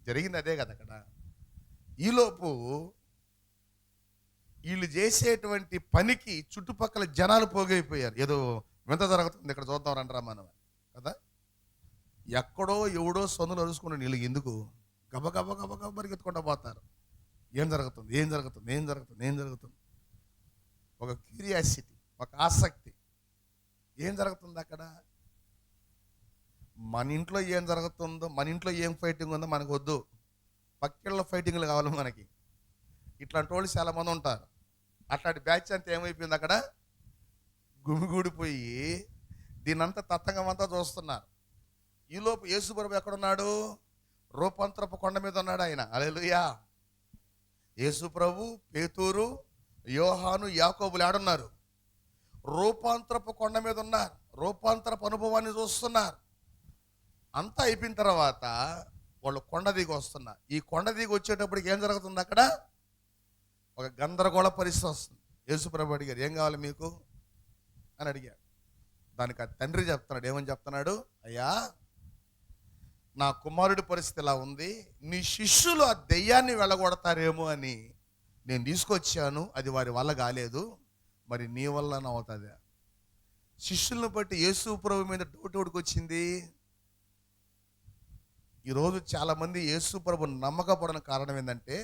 జరిగింది అదే కదా అక్కడ. ఈలోపు వీళ్ళు చేసేటువంటి పనికి చుట్టుపక్కల జనాలు పోగైపోయారు. ఏదో వింత జరుగుతుంది ఇక్కడ, చూద్దాం రంటారా మనం కదా. ఎక్కడో ఎవడో సొందులు అరుచుకున్న వీళ్ళు ఎందుకు గబ గబ గబ గబ పరిగెత్తుకుంటూ పోతారు. ఏం జరుగుతుంది, ఏం జరుగుతుంది, ఏం జరుగుతుంది, ఏం జరుగుతుంది? ఒక క్యూరియాసిటీ, ఒక ఆసక్తి. ఏం జరుగుతుంది అక్కడ? మన ఇంట్లో ఏం జరుగుతుందో, మన ఇంట్లో ఏం ఫైటింగ్ ఉందో మనకు వద్దు. పక్కిళ్ళ ఫైటింగ్లు కావాలి మనకి. ఇట్లాంటి వాళ్ళు చాలామంది ఉంటారు. అట్లాంటి బ్యాచ్ అంతా ఏమైపోయింది అక్కడ? గుమిగూడిపోయి దీనంతా తతంగం అంతా చూస్తున్నారు. ఈలోపు యేసుప్రభు ఎక్కడున్నాడు? రూపాంతరపు కొండ మీద ఉన్నాడు ఆయన. హల్లెలూయా. యేసుప్రభు, పేతురు, యోహాను, యాకోబులు ఆడున్నారు? రూపాంతరపు కొండ మీద ఉన్నారు. రూపాంతరపు అనుభవాన్ని చూస్తున్నారు. అంతా అయిపోయిన తర్వాత వాళ్ళు కొండ దిగి వస్తున్నారు. ఈ కొండ దిగి వచ్చేటప్పటికి ఏం జరుగుతుంది అక్కడ? ఒక గందరగోళ పరిస్థితి వస్తుంది. యేసుప్రభు అడిగారు, ఏం కావాలి మీకు అని అడిగాడు. దానికి ఆ తండ్రి చెప్తున్నాడు. ఏమని చెప్తున్నాడు? అయ్యా, నా కుమారుడి పరిస్థితి ఇలా ఉంది, నీ శిష్యులు ఆ దెయ్యాన్ని వెళ్ళగొడతారేమో అని నేను తీసుకొచ్చాను, అది వారి వల్ల కాలేదు, మరి నీ వల్ల అవుతుందా? శిష్యులను బట్టి యేసుప్రభు మీద డౌట్ వచ్చింది. ఈరోజు చాలామంది యేసుప్రభు నమ్మకపడని కారణం ఏంటంటే,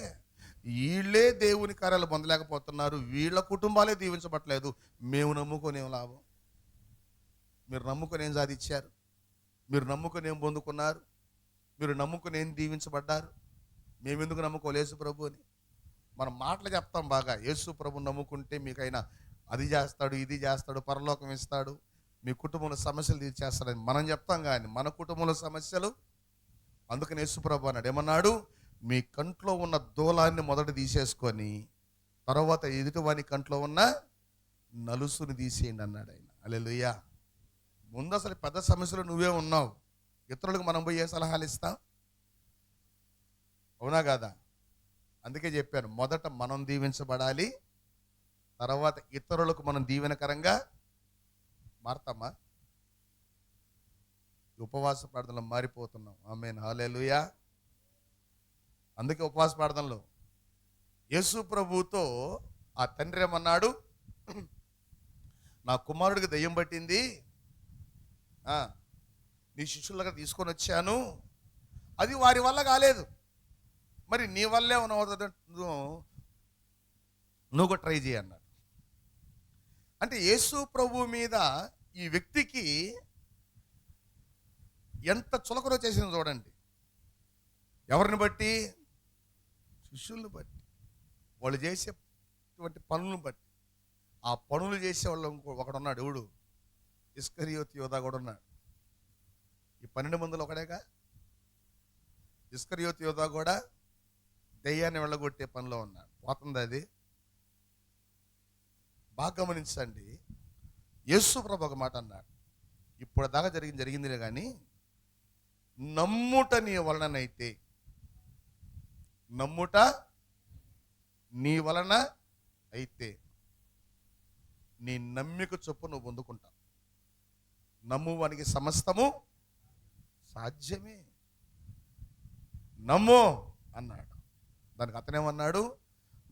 వీళ్ళే దేవుని కార్యాలు పొందలేకపోతున్నారు, వీళ్ళ కుటుంబాలే దీవించబట్టలేదు. మేము నమ్ముకొని ఏం లాభం? మీరు నమ్ముకొని ఏం సాధించారు? మీరు నమ్ముకొని ఏం పొందుకున్నారు? మీరు నమ్ముకొని ఏం దీవించబడ్డారు? మేమెందుకు నమ్ముకోవాలి యేసు ప్రభు అని? మనం మాటలు చెప్తాం బాగా, యేసు ప్రభు నమ్ముకుంటే మీకైనా అది చేస్తాడు, ఇది చేస్తాడు, పరలోకం ఇస్తాడు, మీ కుటుంబంలో సమస్యలు తీర్చేస్తాడని మనం చెప్తాం. కానీ మన కుటుంబంలో సమస్యలు అందుకని యేసుప్రభు అన్నాడు, ఏమన్నాడు? మీ కంట్లో ఉన్న దూలాన్ని మొదట తీసేసుకొని తర్వాత ఎదుటివాని కంట్లో ఉన్న నలుసుని తీసేయండి అన్నాడు ఆయన. హల్లెలూయా. ముందు అసలు పెద్ద సమస్యలు నువ్వే ఉన్నావు, ఇతరులకు మనం పోయి ఏ సలహాలు ఇస్తాం? అవునా కాదా? అందుకే చెప్పాను, మొదట మనం దీవించబడాలి, తర్వాత ఇతరులకు మనం దీవెనకరంగా మారతామా? ఉపవాస ప్రార్థనలో మారిపోతున్నాం. ఆమేన్, హల్లెలూయా. అందుకే ఉపవాస ప్రార్థనలో యేసు ప్రభువుతో ఆ తండ్రి ఏమన్నాడు? నా కుమారుడికి దయ్యం పట్టింది, నీ శిష్యుల దగ్గర తీసుకొని వచ్చాను, అది వారి వల్ల కాలేదు, మరి నీ వల్లే నువ్వు ట్రై చేయి అన్నాడు. అంటే యేసు ప్రభు మీద ఈ వ్యక్తికి ఎంత చులకన చేసింది చూడండి. ఎవరిని బట్టి? శిష్యుల్ని బట్టి, వాళ్ళు చేసేటువంటి పనులను బట్టి. ఆ పనులు చేసేవాళ్ళు ఒకడున్నాడు, ఎవడు? ఇస్కరియోతు యోధా కూడా ఉన్నాడు. ఈ 12 మందిలో ఒకడేగా ఇస్కరియోతు యోధా కూడా దెయ్యాన్ని వెళ్ళగొట్టే పనిలో ఉన్నాడు. పోతుంది అది. బాగా గమనించండి. యేసు ప్రభు ఒక మాట అన్నాడు, ఇప్పుడు దాకా జరిగిందిలే కానీ నమ్ముట నీ వలనైతే, నమ్ముట నీ వలన అయితే నీ నమ్మిక చొప్పు నువ్వు పొందుకుంటావు. నమ్మువానికి సమస్తము సాధ్యమే. నమ్ము అన్నాడు. దానికి అతనేమన్నాడు?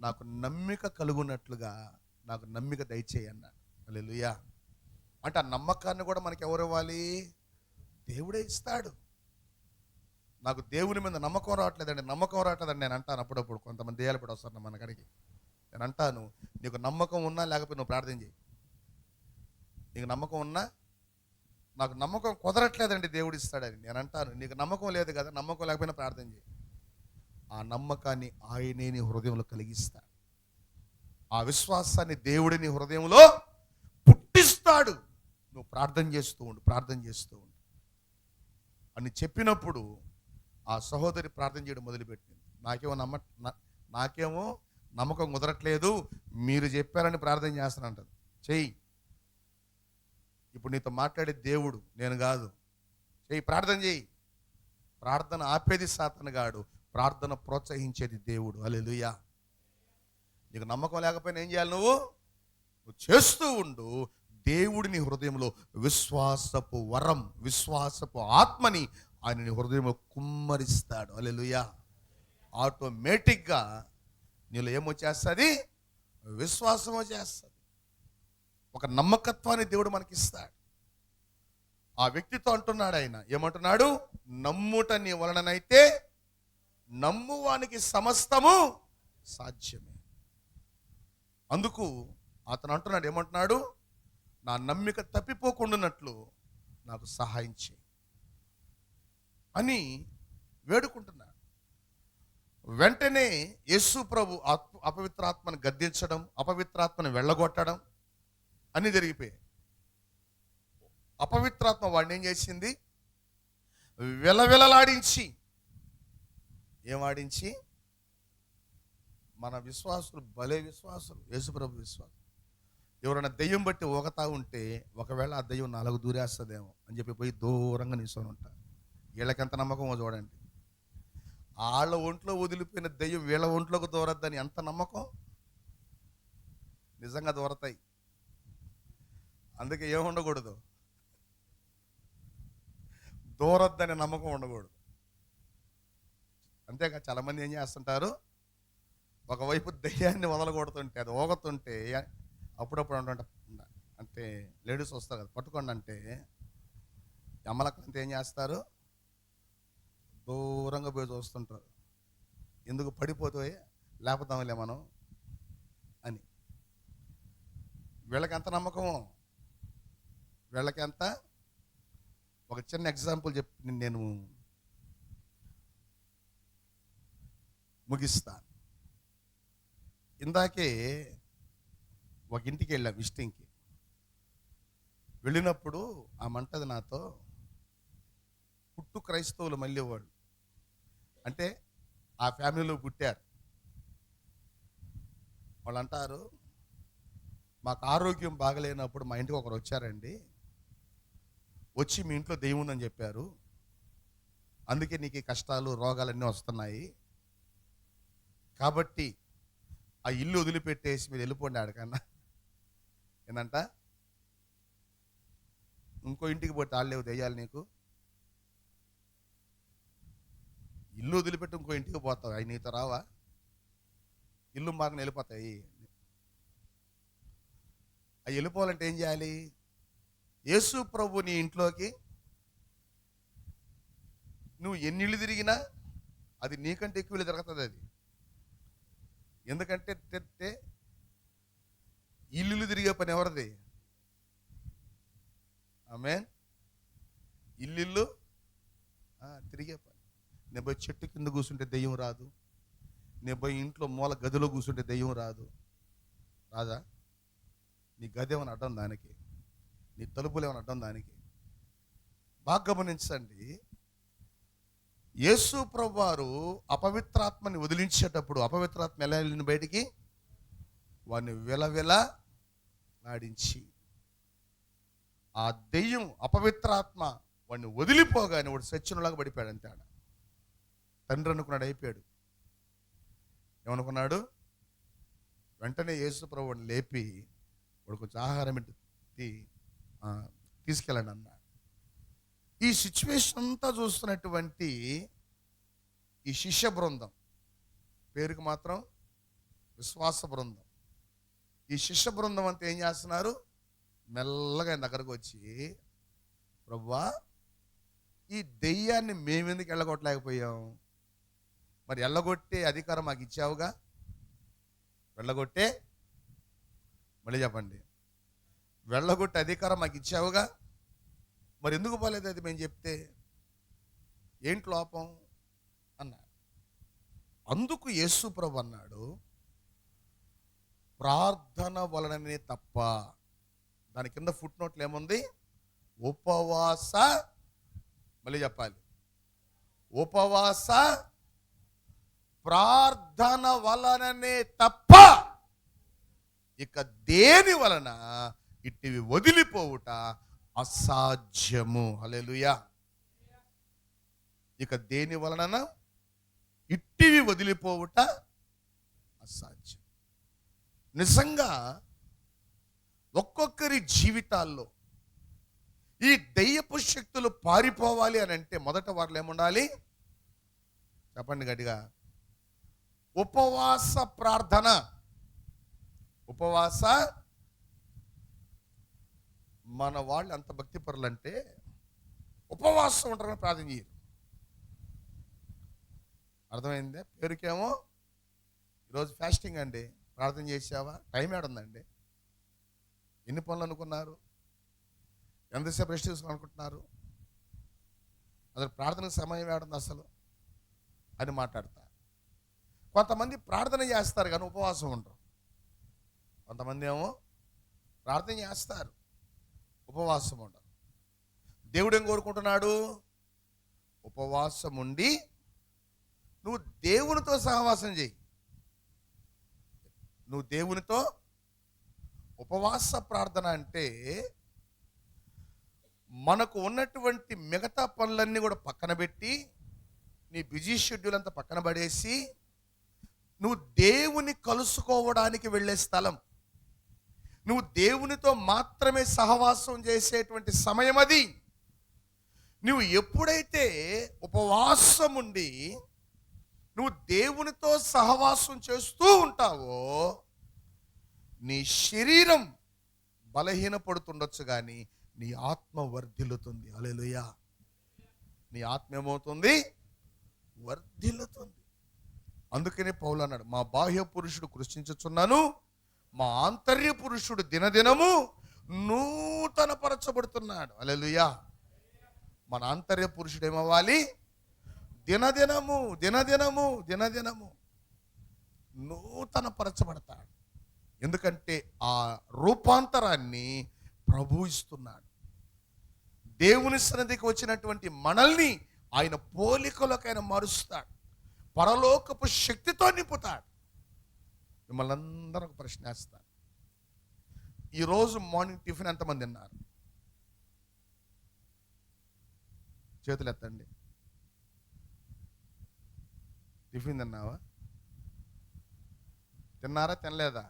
నాకు నమ్మిక కలుగునట్లుగా నాకు నమ్మిక దయచేయి అన్నాడు. హల్లెలూయా. అంటే ఆ నమ్మకాన్ని కూడా మనకి ఎవరు ఇవ్వాలి? దేవుడే ఇస్తాడు. నాకు దేవుని మీద నమ్మకం రావట్లేదండి నేను అంటాను అప్పుడప్పుడు. కొంతమంది దేయాలు కూడా వస్తారు మన కాడికి. నేను అంటాను, నీకు నమ్మకం ఉన్నా లేకపోతే నువ్వు ప్రార్థన చేయి. నీకు నమ్మకం ఉన్నా, నాకు నమ్మకం కుదరట్లేదండి దేవుడు ఇస్తాడని నేను అంటాను, నీకు నమ్మకం లేదు కదా, నమ్మకం లేకపోయినా ప్రార్థన చేయి. ఆ నమ్మకాన్ని ఆయనే నీ హృదయంలో కలిగిస్తాడు. ఆ విశ్వాసాన్ని దేవుడి నీ హృదయంలో పుట్టిస్తాడు. నువ్వు ప్రార్థన చేస్తూ ఉండు అని చెప్పినప్పుడు ఆ సహోదరి ప్రార్థన చేయడం మొదలుపెట్టింది. నాకేమో నమ్మకం కుదరట్లేదు, మీరు చెప్పారని ప్రార్థన చేస్తానంటది. చెయ్యి, ఇప్పుడు నీతో మాట్లాడే దేవుడు నేను కాదు. చెయ్యి, ప్రార్థన చెయ్యి. ప్రార్థన ఆపేది సాతాను గాడు, ప్రార్థన ప్రోత్సహించేది దేవుడు. హల్లెలూయా. నీకు నమ్మకం లేకపోయినా ఏం చేయాలి? నువ్వు చేస్తూ ఉండు. దేవుడి నీ హృదయంలో విశ్వాసపు వరం, విశ్వాసపు ఆత్మని ఆయన నీ హృదయంలో కుమ్మరిస్తాడు. హల్లెలూయా. ఆటోమేటిక్గా నీలో ఏమొచ్చేస్తుంది? విశ్వాసం వచ్చేస్తుంది. ఒక నమ్మకత్వాన్ని దేవుడు మనకిస్తాడు. ఆ వ్యక్తితో అంటున్నాడు ఆయన, ఏమంటున్నాడు? నమ్ముట నీ వలననైతే నమ్మువానికి సమస్తము సాధ్యమే. అందుకు అతను అంటున్నాడు, ఏమంటున్నాడు? నా నమ్మిక తప్పిపోకుండానట్లు నాకు సహాయం చేయి అని వేడుకుంటున్నాడు. వెంటనే యేసు ప్రభు అపవిత్రాత్మను గద్దించడం, అపవిత్రాత్మను వెళ్ళగొట్టడం అన్నీ జరిగిపోయాయి. అపవిత్రాత్మ వాడిని ఏం చేసింది? విలవిలలాడించి. ఏం ఆడించి? మన విశ్వాసులు భలే విశ్వాసులు, యేసుప్రభు విశ్వాసం. ఎవరైనా దెయ్యం బట్టి ఊగతా ఉంటే ఒకవేళ ఆ దెయ్యం 4 దూరేస్తుందేమో అని చెప్పి పోయి దూరంగా నిల్చొని ఉంటారు. వీళ్ళకెంత నమ్మకమో చూడండి. వాళ్ళ ఒంట్లో వదిలిపోయిన దెయ్యం వీళ్ళ ఒంట్లోకి దూరద్దని ఎంత నమ్మకం. నిజంగా దూరతాయి. అందుకే ఏం ఉండకూడదు? దూరద్దని నమ్మకం ఉండకూడదు. అంతేకా చాలామంది ఏం చేస్తుంటారు, ఒకవైపు దెయ్యాన్ని వదలకూడుతుంటే అది ఊగుతుంటే అప్పుడప్పుడు అంటే లేడీస్ వస్తారు కదా, పట్టుకోండి అంటే అమ్మలకంతా ఏం చేస్తారు? దూరంగా పోయి చూస్తుంటారు. ఎందుకు? పడిపోతే లేకపోతాంలే మనం అని. వీళ్ళకి ఎంత నమ్మకమో, వీళ్ళకి ఎంత. ఒక చిన్న ఎగ్జాంపుల్ చెప్పి నేను ముగిస్తాను. ఇందాకే ఒక ఇంటికి వెళ్ళాం, విజిటింగ్కి. వెళ్ళినప్పుడు ఆ మంటది నాతో, పుట్టు క్రైస్తవులు మళ్ళీ వాళ్ళు అంటే ఆ ఫ్యామిలీలో పుట్టారు. వాళ్ళు అంటారు, మాకు ఆరోగ్యం బాగలేనప్పుడు మా ఇంటికి ఒకరు వచ్చారండి, వచ్చి మీ ఇంట్లో దెయ్యం ఉందని చెప్పారు, అందుకే నీకు ఈ కష్టాలు రోగాలన్నీ వస్తున్నాయి, కాబట్టి ఆ ఇల్లు వదిలిపెట్టేసి మీరు వెళ్ళిపోండి ఆడికన్నా. ఏంటంట, ఇంకో ఇంటికి పోతే ఆడలేవు దెయ్యాలు నీకు, ఇల్లు వదిలిపెట్టి ఇంకో ఇంటికి పోతావు, అవి నీతో రావా, ఇల్లు మాకు వెళ్ళిపోతాయి. అవి వెళ్ళిపోవాలంటే ఏం చేయాలి? యేసు ప్రభు నీ ఇంట్లోకి నువ్వు ఎన్ని ఇళ్ళు తిరిగినా అది నీకంటే ఎక్కువ ఇల్లు తిరుగుతుంది అది. ఎందుకంటే ఇల్లు తిరిగే పని ఎవరిది? ఆమేన్. ఇల్లు తిరిగే పని. నేను పోయి చెట్టు కింద కూర్చుంటే దెయ్యం రాదు, నేను పోయి ఇంట్లో మూల గదిలో కూర్చుంటే దెయ్యం రాదు, రాదా? నీ గది ఏమైనా అడ్డం దానికి, నీ తలుపులు ఏమైనా అడ్డం దానికి? బాగా గమనించండి, యేసు ప్రభువారు అపవిత్రాత్మని వదిలించేటప్పుడు అపవిత్రాత్మ ఎలా వెళ్ళిన బయటికి? వాడిని విలవిల ఆడించి ఆ దెయ్యం అపవిత్రాత్మ వాడిని వదిలిపోగానే వాడు సత్యనులాగా పడిపోయాడు. అంతే. ఆడ తండ్రి అనుకున్నాడు, అయిపోయాడు. ఏమనుకున్నాడు? వెంటనే యేసు ప్రభు వాడిని లేపి వాడు కొంచెం ఆహారం తీసుకెళ్ళండి అన్నాడు. ఈ సిచ్యువేషన్ అంతా చూస్తున్నటువంటి ఈ శిష్య బృందం, పేరుకి మాత్రం విశ్వాస బృందం, ఈ శిష్య బృందం అంతా ఏం చేస్తున్నారు? మెల్లగా ఆయన దగ్గరకు వచ్చి, ప్రభువా, ఈ దెయ్యాన్ని మేమెందుకు వెళ్ళగొట్టలేకపోయాం? మరి వెళ్ళగొట్టే అధికారం మాకు ఇచ్చావుగా, వెళ్ళగొట్టే, మళ్ళీ చెప్పండి, వెళ్ళగొట్టే అధికారం మాకు ఇచ్చావుగా, మరి ఎందుకు పోలేదు అది మేము చెప్తే? ఏంటి లోపం అన్నాడు. అందుకు యేసు ప్రభు అన్నాడు, ప్రార్థన వలననే తప్ప. దాని కింద ఫుట్ నోట్లు ఏముంది? ఉపవాస, మళ్ళీ చెప్పాలి, ఉపవాస ప్రార్థన వలననే తప్ప ఇక దేని వలన ఇట్టివి వదిలిపోవుట అసాధ్యము. హల్లెలూయా. ఇక దేని వలన ఇట్టివి వదిలిపోవుట అసాధ్యం. నిజంగా ఒక్కొక్కరి జీవితాల్లో ఈ దయ్యపు శక్తులు పారిపోవాలి అని అంటే మొదట వారిలో ఏముండాలి? చెప్పండి గట్టిగా. ఉపవాస ప్రార్థన. ఉపవాస. మన వాళ్ళు అంత భక్తి పరులు అంటే ఉపవాసం ఉంటారని ప్రార్థన చేయరు. అర్థమైందే? పేరుకేమో ఈరోజు ఫాస్టింగ్ అండి, ప్రార్థన చేసావా? టైం ఏడుందండి? ఎన్ని పనులు అనుకున్నారు? ఎంతసేపు రెస్ట్ తీసుకుని అనుకుంటున్నారు? అసలు ప్రార్థనకు సమయం ఏడుంది అసలు అని మాట్లాడతారు. కొంతమంది ప్రార్థన చేస్తారు కానీ ఉపవాసం ఉండరు. కొంతమంది ఏమో ప్రార్థన చేస్తారు, ఉపవాసం ఉండరు. దేవుడు ఏం కోరుకుంటున్నాడు? ఉపవాసం ఉండి నువ్వు దేవునితో సహవాసం చేయి. నువ్వు దేవునితో ఉపవాస ప్రార్థన అంటే మనకు ఉన్నటువంటి మిగతా పనులన్నీ కూడా పక్కన పెట్టి, నీ బిజీ షెడ్యూల్ అంతా పక్కన పడేసి నువ్వు దేవుని కలుసుకోవడానికి వెళ్ళే స్థలం, నువ్వు దేవునితో మాత్రమే సహవాసం చేసేటువంటి సమయం అది. నువ్వు ఎప్పుడైతే ఉపవాసం ఉండి నువ్వు దేవునితో సహవాసం చేస్తూ ఉంటావో నీ శరీరం బలహీనపడుతుండొచ్చు కానీ నీ ఆత్మ వర్ధిల్లుతుంది. హల్లెలూయా. నీ ఆత్మ ఏమవుతుంది? వర్ధిల్లుతుంది. అందుకనే పౌలు అన్నాడు, మా బాహ్య పురుషుడు కృషించుచున్నాను, మా ఆంతర్య పురుషుడు దినదినము నూతన పరచబడుతున్నాడు. హల్లెలూయా. మన ఆంతర్య పురుషుడు ఏమవ్వాలి? దినదినము దినదినము దినదినము నూతన పరచబడతాడు. ఎందుకంటే ఆ రూపాంతరాన్ని ప్రభు ఇస్తున్నాడు. దేవుని సన్నిధికి వచ్చినటువంటి మనల్ని ఆయన పోలికలోకి ఆయన మారుస్తాడు. పరలోకపు శక్తితో నింపుతాడు. మిమ్మల్ని అందరూ ఒక ప్రశ్న వేస్తాను. ఈరోజు మార్నింగ్ టిఫిన్ ఎంతమంది తిన్నారు? చేతులు ఎత్తండి. టిఫిన్ తిన్నావా? తిన్నారా తినలేదా?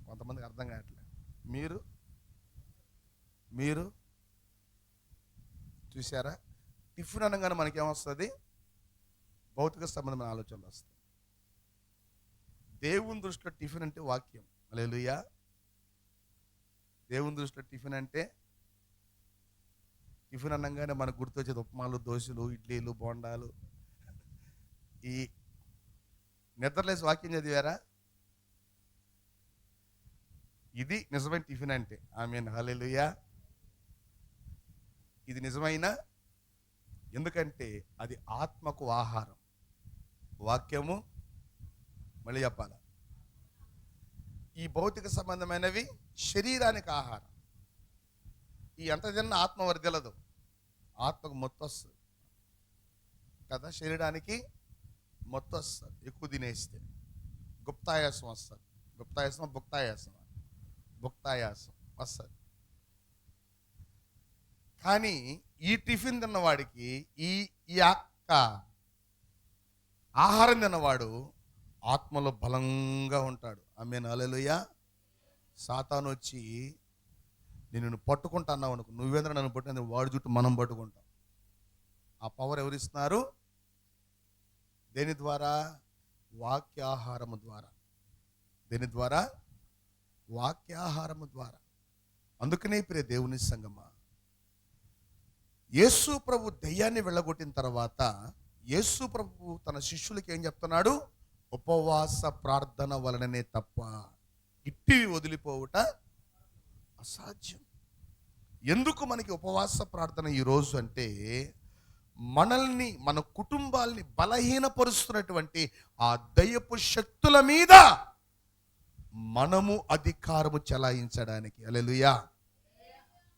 కొంతమందికి అర్థం కావట్లేదు. మీరు చూసారా? టిఫిన్ అనగానే మనకేమొస్తుంది? భౌతిక సంబంధమైన ఆలోచనలు వస్తాయి. దేవుని దృష్టిలో టిఫిన్ అంటే వాక్యం. హల్లెలూయా. దేవుని దృష్టిలో టిఫిన్ అంటే, టిఫిన్ అనగానే మనకు గుర్తొచ్చేది ఉప్మాలు, దోశలు, ఇడ్లీలు, బోండాలు. ఈ నిద్రలేసి వాక్యం చదివారా? ఇది నిజమైన టిఫిన్ అంటే. ఆమేన్, హల్లెలూయా. ఇది నిజమైన, ఎందుకంటే అది ఆత్మకు ఆహారం. వాక్యము, మళ్ళీ చెప్పాల, ఈ భౌతిక సంబంధమైనవి శరీరానికి ఆహారం. ఈ ఎంత తిన్నా ఆత్మ వర్ధిల్లదు, ఆత్మకు మొత్తం వస్తుంది కదా. శరీరానికి మొత్తం వస్తుంది ఎక్కువ తినేస్తే. గుప్తాయాసం వస్తుంది. భుక్తాయాసం వస్తుంది. కానీ ఈ టిఫిన్ తిన్నవాడికి, ఈ యొక్క ఆహారం తిన్నవాడు ఆత్మలో బలంగా ఉంటాడు. ఆమేన్, హల్లెలూయా. సాతాను వచ్చి నిన్ను పట్టుకుంటున్నావు అనుకో, నువ్వేంద్ర నన్ను పట్టిన, వాడి చుట్టూ మనం పట్టుకుంటాం. ఆ పవర్ ఎవరిస్తున్నారు? దేని ద్వారా? వాక్యాహారము ద్వారా. దేని ద్వారా? వాక్యాహారము ద్వారా. అందుకనే ప్రియ దేవుని సంగమా, యేసు ప్రభు దయ్యాన్ని వెళ్ళగొట్టిన తర్వాత యేసు ప్రభు తన శిష్యులకి ఏం చెప్తున్నాడు? ఉపవాస ప్రార్థన వలననే తప్ప ఇట్టివి వదిలిపోవుట అసాధ్యం. ఎందుకు మనకి ఉపవాస ప్రార్థన ఈరోజు అంటే, మనల్ని, మన కుటుంబాల్ని బలహీనపరుస్తున్నటువంటి ఆ దయ్యపు శక్తుల మీద మనము అధికారము చెలాయించడానికి. హల్లెలూయా.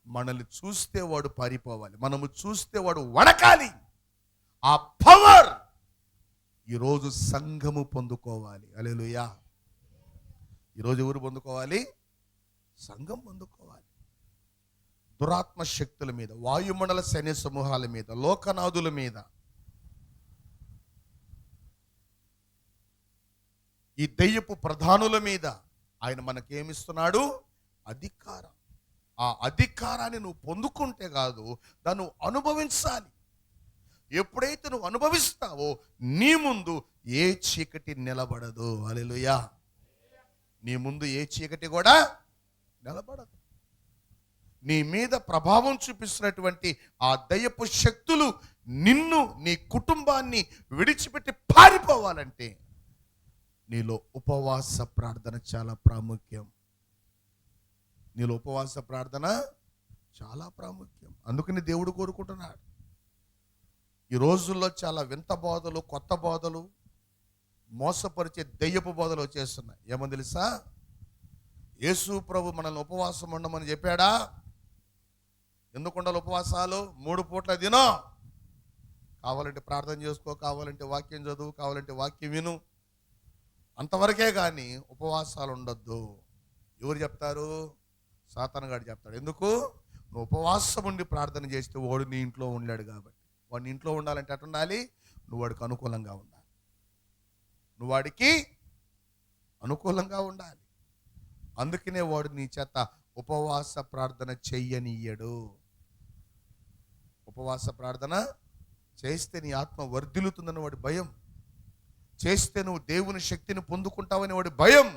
మనల్ని చూస్తే వాడు పారిపోవాలి, మనము చూస్తే వాడు వణకాలి. ఆ పవర్ ఈరోజు సంఘము పొందుకోవాలి. హల్లెలూయా. ఈరోజు ఎవరు పొందుకోవాలి? సంఘం పొందుకోవాలి. దురాత్మ శక్తుల మీద, వాయుమండల సైన్య సమూహాల మీద, లోకనాథుల మీద, ఈ దయ్యపు ప్రధానుల మీద ఆయన మనకేమిస్తున్నాడు? అధికారం. ఆ అధికారాన్ని నువ్వు పొందుకుంటే కాదు, దాన్ని నువ్వు అనుభవించాలి. ఎప్పుడైతే నువ్వు అనుభవిస్తావో నీ ముందు ఏ చీకటి నిలబడదు. హల్లెలూయా. నీ ముందు ఏ చీకటి కూడా నిలబడదు. నీ మీద ప్రభావం చూపిస్తున్నటువంటి ఆ దయ్యపు శక్తులు నిన్ను, నీ కుటుంబాన్ని విడిచిపెట్టి పారిపోవాలంటే నీలో ఉపవాస ప్రార్థన చాలా ప్రాముఖ్యం. నీలో ఉపవాస ప్రార్థన చాలా ప్రాముఖ్యం. అందుకని దేవుడు కోరుకుంటున్నాడు. ఈ రోజుల్లో చాలా వింత బోధలు, కొత్త బోధలు, మోసపరిచే దయ్యపు బోధలు వచ్చేస్తున్నాయి. ఏమో తెలుసా? యేసు ప్రభు మనల్ని ఉపవాసం ఉండమని చెప్పాడా? ఎందుకు ఉండాలి ఉపవాసాలు? 3 పూట్ల తినో, కావాలంటే ప్రార్థన చేసుకో, కావాలంటే వాక్యం చదువు, కావాలంటే వాక్యం విను, అంతవరకే కానీ ఉపవాసాలు ఉండొద్దు. ఎవరు చెప్తారు? సాతాను గాడు చెప్తాడు. ఎందుకు? నువ్వు ఉపవాసం ఉండి ప్రార్థన చేస్తే వాడు నీ ఇంట్లో ఉండలేడు కాబట్టి. వాడిని ఇంట్లో ఉండాలంటే ఎట్లా ఉండాలి? నువ్వు వాడికి అనుకూలంగా ఉండాలి. నువ్వు వాడికి అనుకూలంగా ఉండాలి. అందుకనే వాడు నీ చేత ఉపవాస ప్రార్థన చెయ్యనీయడు. ఉపవాస ప్రార్థన చేస్తే నీ ఆత్మ వర్ధిల్లుతుందని వాడి భయం, చేస్తే నువ్వు దేవుని శక్తిని పొందుకుంటావని వాడి భయం.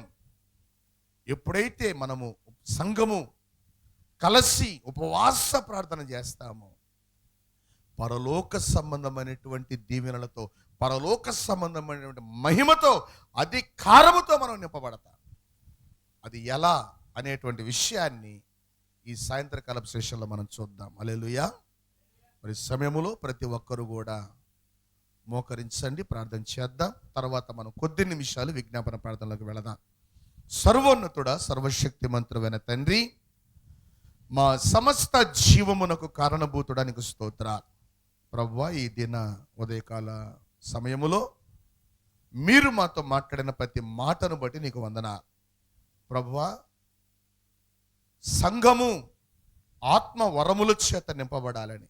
ఎప్పుడైతే మనము సంఘము కలిసి ఉపవాస ప్రార్థన చేస్తామో, పరలోక సంబంధమైనటువంటి దీవెనలతో, పరలోక సంబంధమైనటువంటి మహిమతో, అధికారముతో మనం నింపబడతాం. అది ఎలా అనేటువంటి విషయాన్ని ఈ సాయంత్రకాల సెషన్లో మనం చూద్దాం. హల్లెలూయా. మరి సమయములో ప్రతి ఒక్కరు కూడా మోకరించండి, ప్రార్థన చేద్దాం. తర్వాత మనం కొద్ది నిమిషాలు విజ్ఞాపన ప్రార్థనలోకి వెళదాం. సర్వోన్నతుడా, సర్వశక్తి మంత్రువైన తండ్రి, మా సమస్త జీవమునకు కారణభూతుడానికి స్తోత్రాలు. ప్రభువా, ఈ దిన ఉదయకాల సమయములో మీరు మాతో మాట్లాడిన ప్రతి మాటను బట్టి నీకు వందనాలు. ప్రభువా, సంఘము ఆత్మ వరముల చేత నింపబడాలని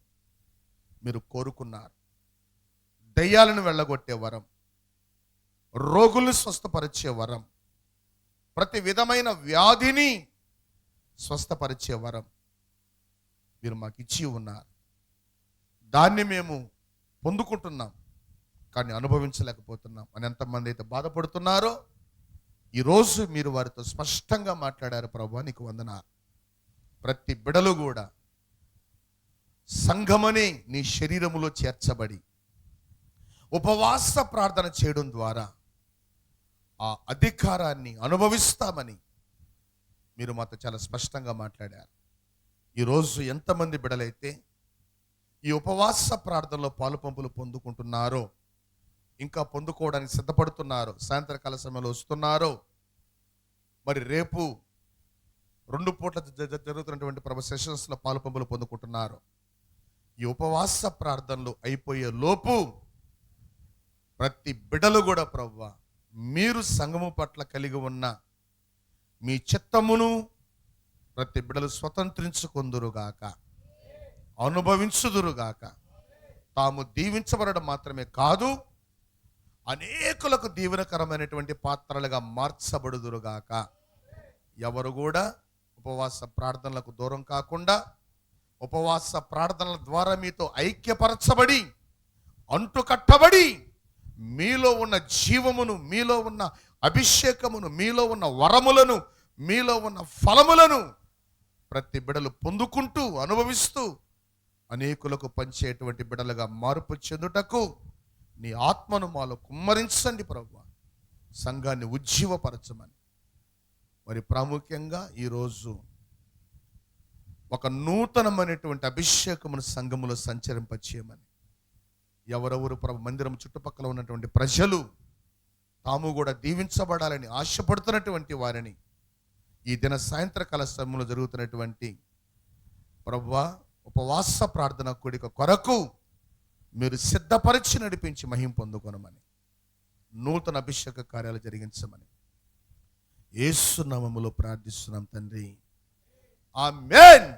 మీరు కోరుకున్నారు. దయ్యాలను వెళ్ళగొట్టే వరం, రోగులను స్వస్థపరిచే వరం, ప్రతి విధమైన వ్యాధిని స్వస్థపరిచే వరం మీరు మాకు ఇచ్చి ఉన్నారు. దాన్ని మేము పొందుకుంటున్నాం, కానీ అనుభవించలేకపోతున్నాం అని ఎంతమంది అయితే బాధపడుతున్నారో ఈరోజు మీరు వారితో స్పష్టంగా మాట్లాడారు. ప్రభువా, నీకు వందనాలు. ప్రతి బిడలు కూడా సంఘమనే నీ శరీరములో చేర్చబడి ఉపవాస ప్రార్థన చేయడం ద్వారా ఆ అధికారాన్ని అనుభవిస్తామని మీరు మాతో చాలా స్పష్టంగా మాట్లాడారు. ఈరోజు ఎంతమంది బిడలైతే ఈ ఉపవాస ప్రార్థనలో పాలు పంపులు పొందుకుంటున్నారో, ఇంకా పొందుకోవడానికి సిద్ధపడుతున్నారో, సాయంత్రకాల సమయంలో వస్తున్నారో, మరి రేపు 2 పూట్ల జరుగుతున్నటువంటి ప్రభు సెషన్స్లో పాలు పంపులు పొందుకుంటున్నారు. ఈ ఉపవాస ప్రార్థనలు అయిపోయే లోపు ప్రతి బిడలు కూడా ప్రభువా, మీరు సంఘము పట్ల కలిగి ఉన్న మీ చిత్తమును ప్రతి బిడలు స్వతంత్రించుకొందురుగాక, అనుభవించుదురుగాక. తాము దీవించబడడం మాత్రమే కాదు, అనేకులకు దీవెనకరమైనటువంటి పాత్రలుగా మార్చబడుదురుగాక. ఎవరు కూడా ఉపవాస ప్రార్థనలకు దూరం కాకుండా, ఉపవాస ప్రార్థనల ద్వారా మీతో ఐక్యపరచబడి, అంటుకట్టబడి, మీలో ఉన్న జీవమును, మీలో ఉన్న అభిషేకమును, మీలో ఉన్న వరములను, మీలో ఉన్న ఫలములను ప్రతి బిడలు పొందుకుంటూ అనుభవిస్తూ అనేకులకు పంచేటువంటి బిడలుగా మార్పు చెందుటకు నీ ఆత్మను మాలో కుమ్మరించండి ప్రభువా. సంఘాన్ని ఉజ్జీవపరచమని, మరి ప్రాముఖ్యంగా ఈరోజు ఒక నూతనమైనటువంటి అభిషేకమును సంఘములో సంచరింపచేయమని, ఎవరెవరు ప్రభు మందిరం చుట్టుపక్కల ఉన్నటువంటి ప్రజలు తాము కూడా దీవించబడాలని ఆశపడుతున్నటువంటి వారిని ఈ దిన సాయంత్రకాల సమయంలో జరుగుతున్నటువంటి ప్రభువా ఉపవాస ప్రార్థన కూడిక కొరకు మీరు సిద్ధపరిచి నడిపించి మహిమ పొందుకొనమని, నూతన అభిషేక కార్యాలు జరిగించమని యేసు నామములో ప్రార్థిస్తున్నాం తండ్రి, ఆమేన్.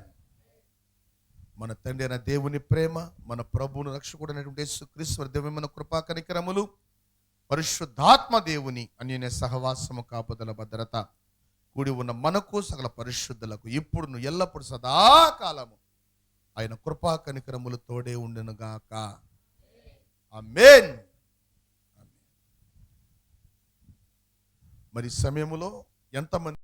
మన తండ్రి అయిన దేవుని ప్రేమ, మన ప్రభువును రక్షకుడైనటువంటి యేసుక్రీస్తు దివ్యమైన కృపా కనికరములు, పరిశుద్ధాత్మ దేవుని అన్యోన్య సహవాసము, కాపుదల, భద్రత కూడి ఉన్న మనకు సకల పరిశుద్ధులకు ఇప్పుడును ఎల్లప్పుడు సదాకాలము ఆయన కృపా కనికరములు తోడే ఉండునుగాక. ఆమేన్. మరి సమయములో ఎంతమంది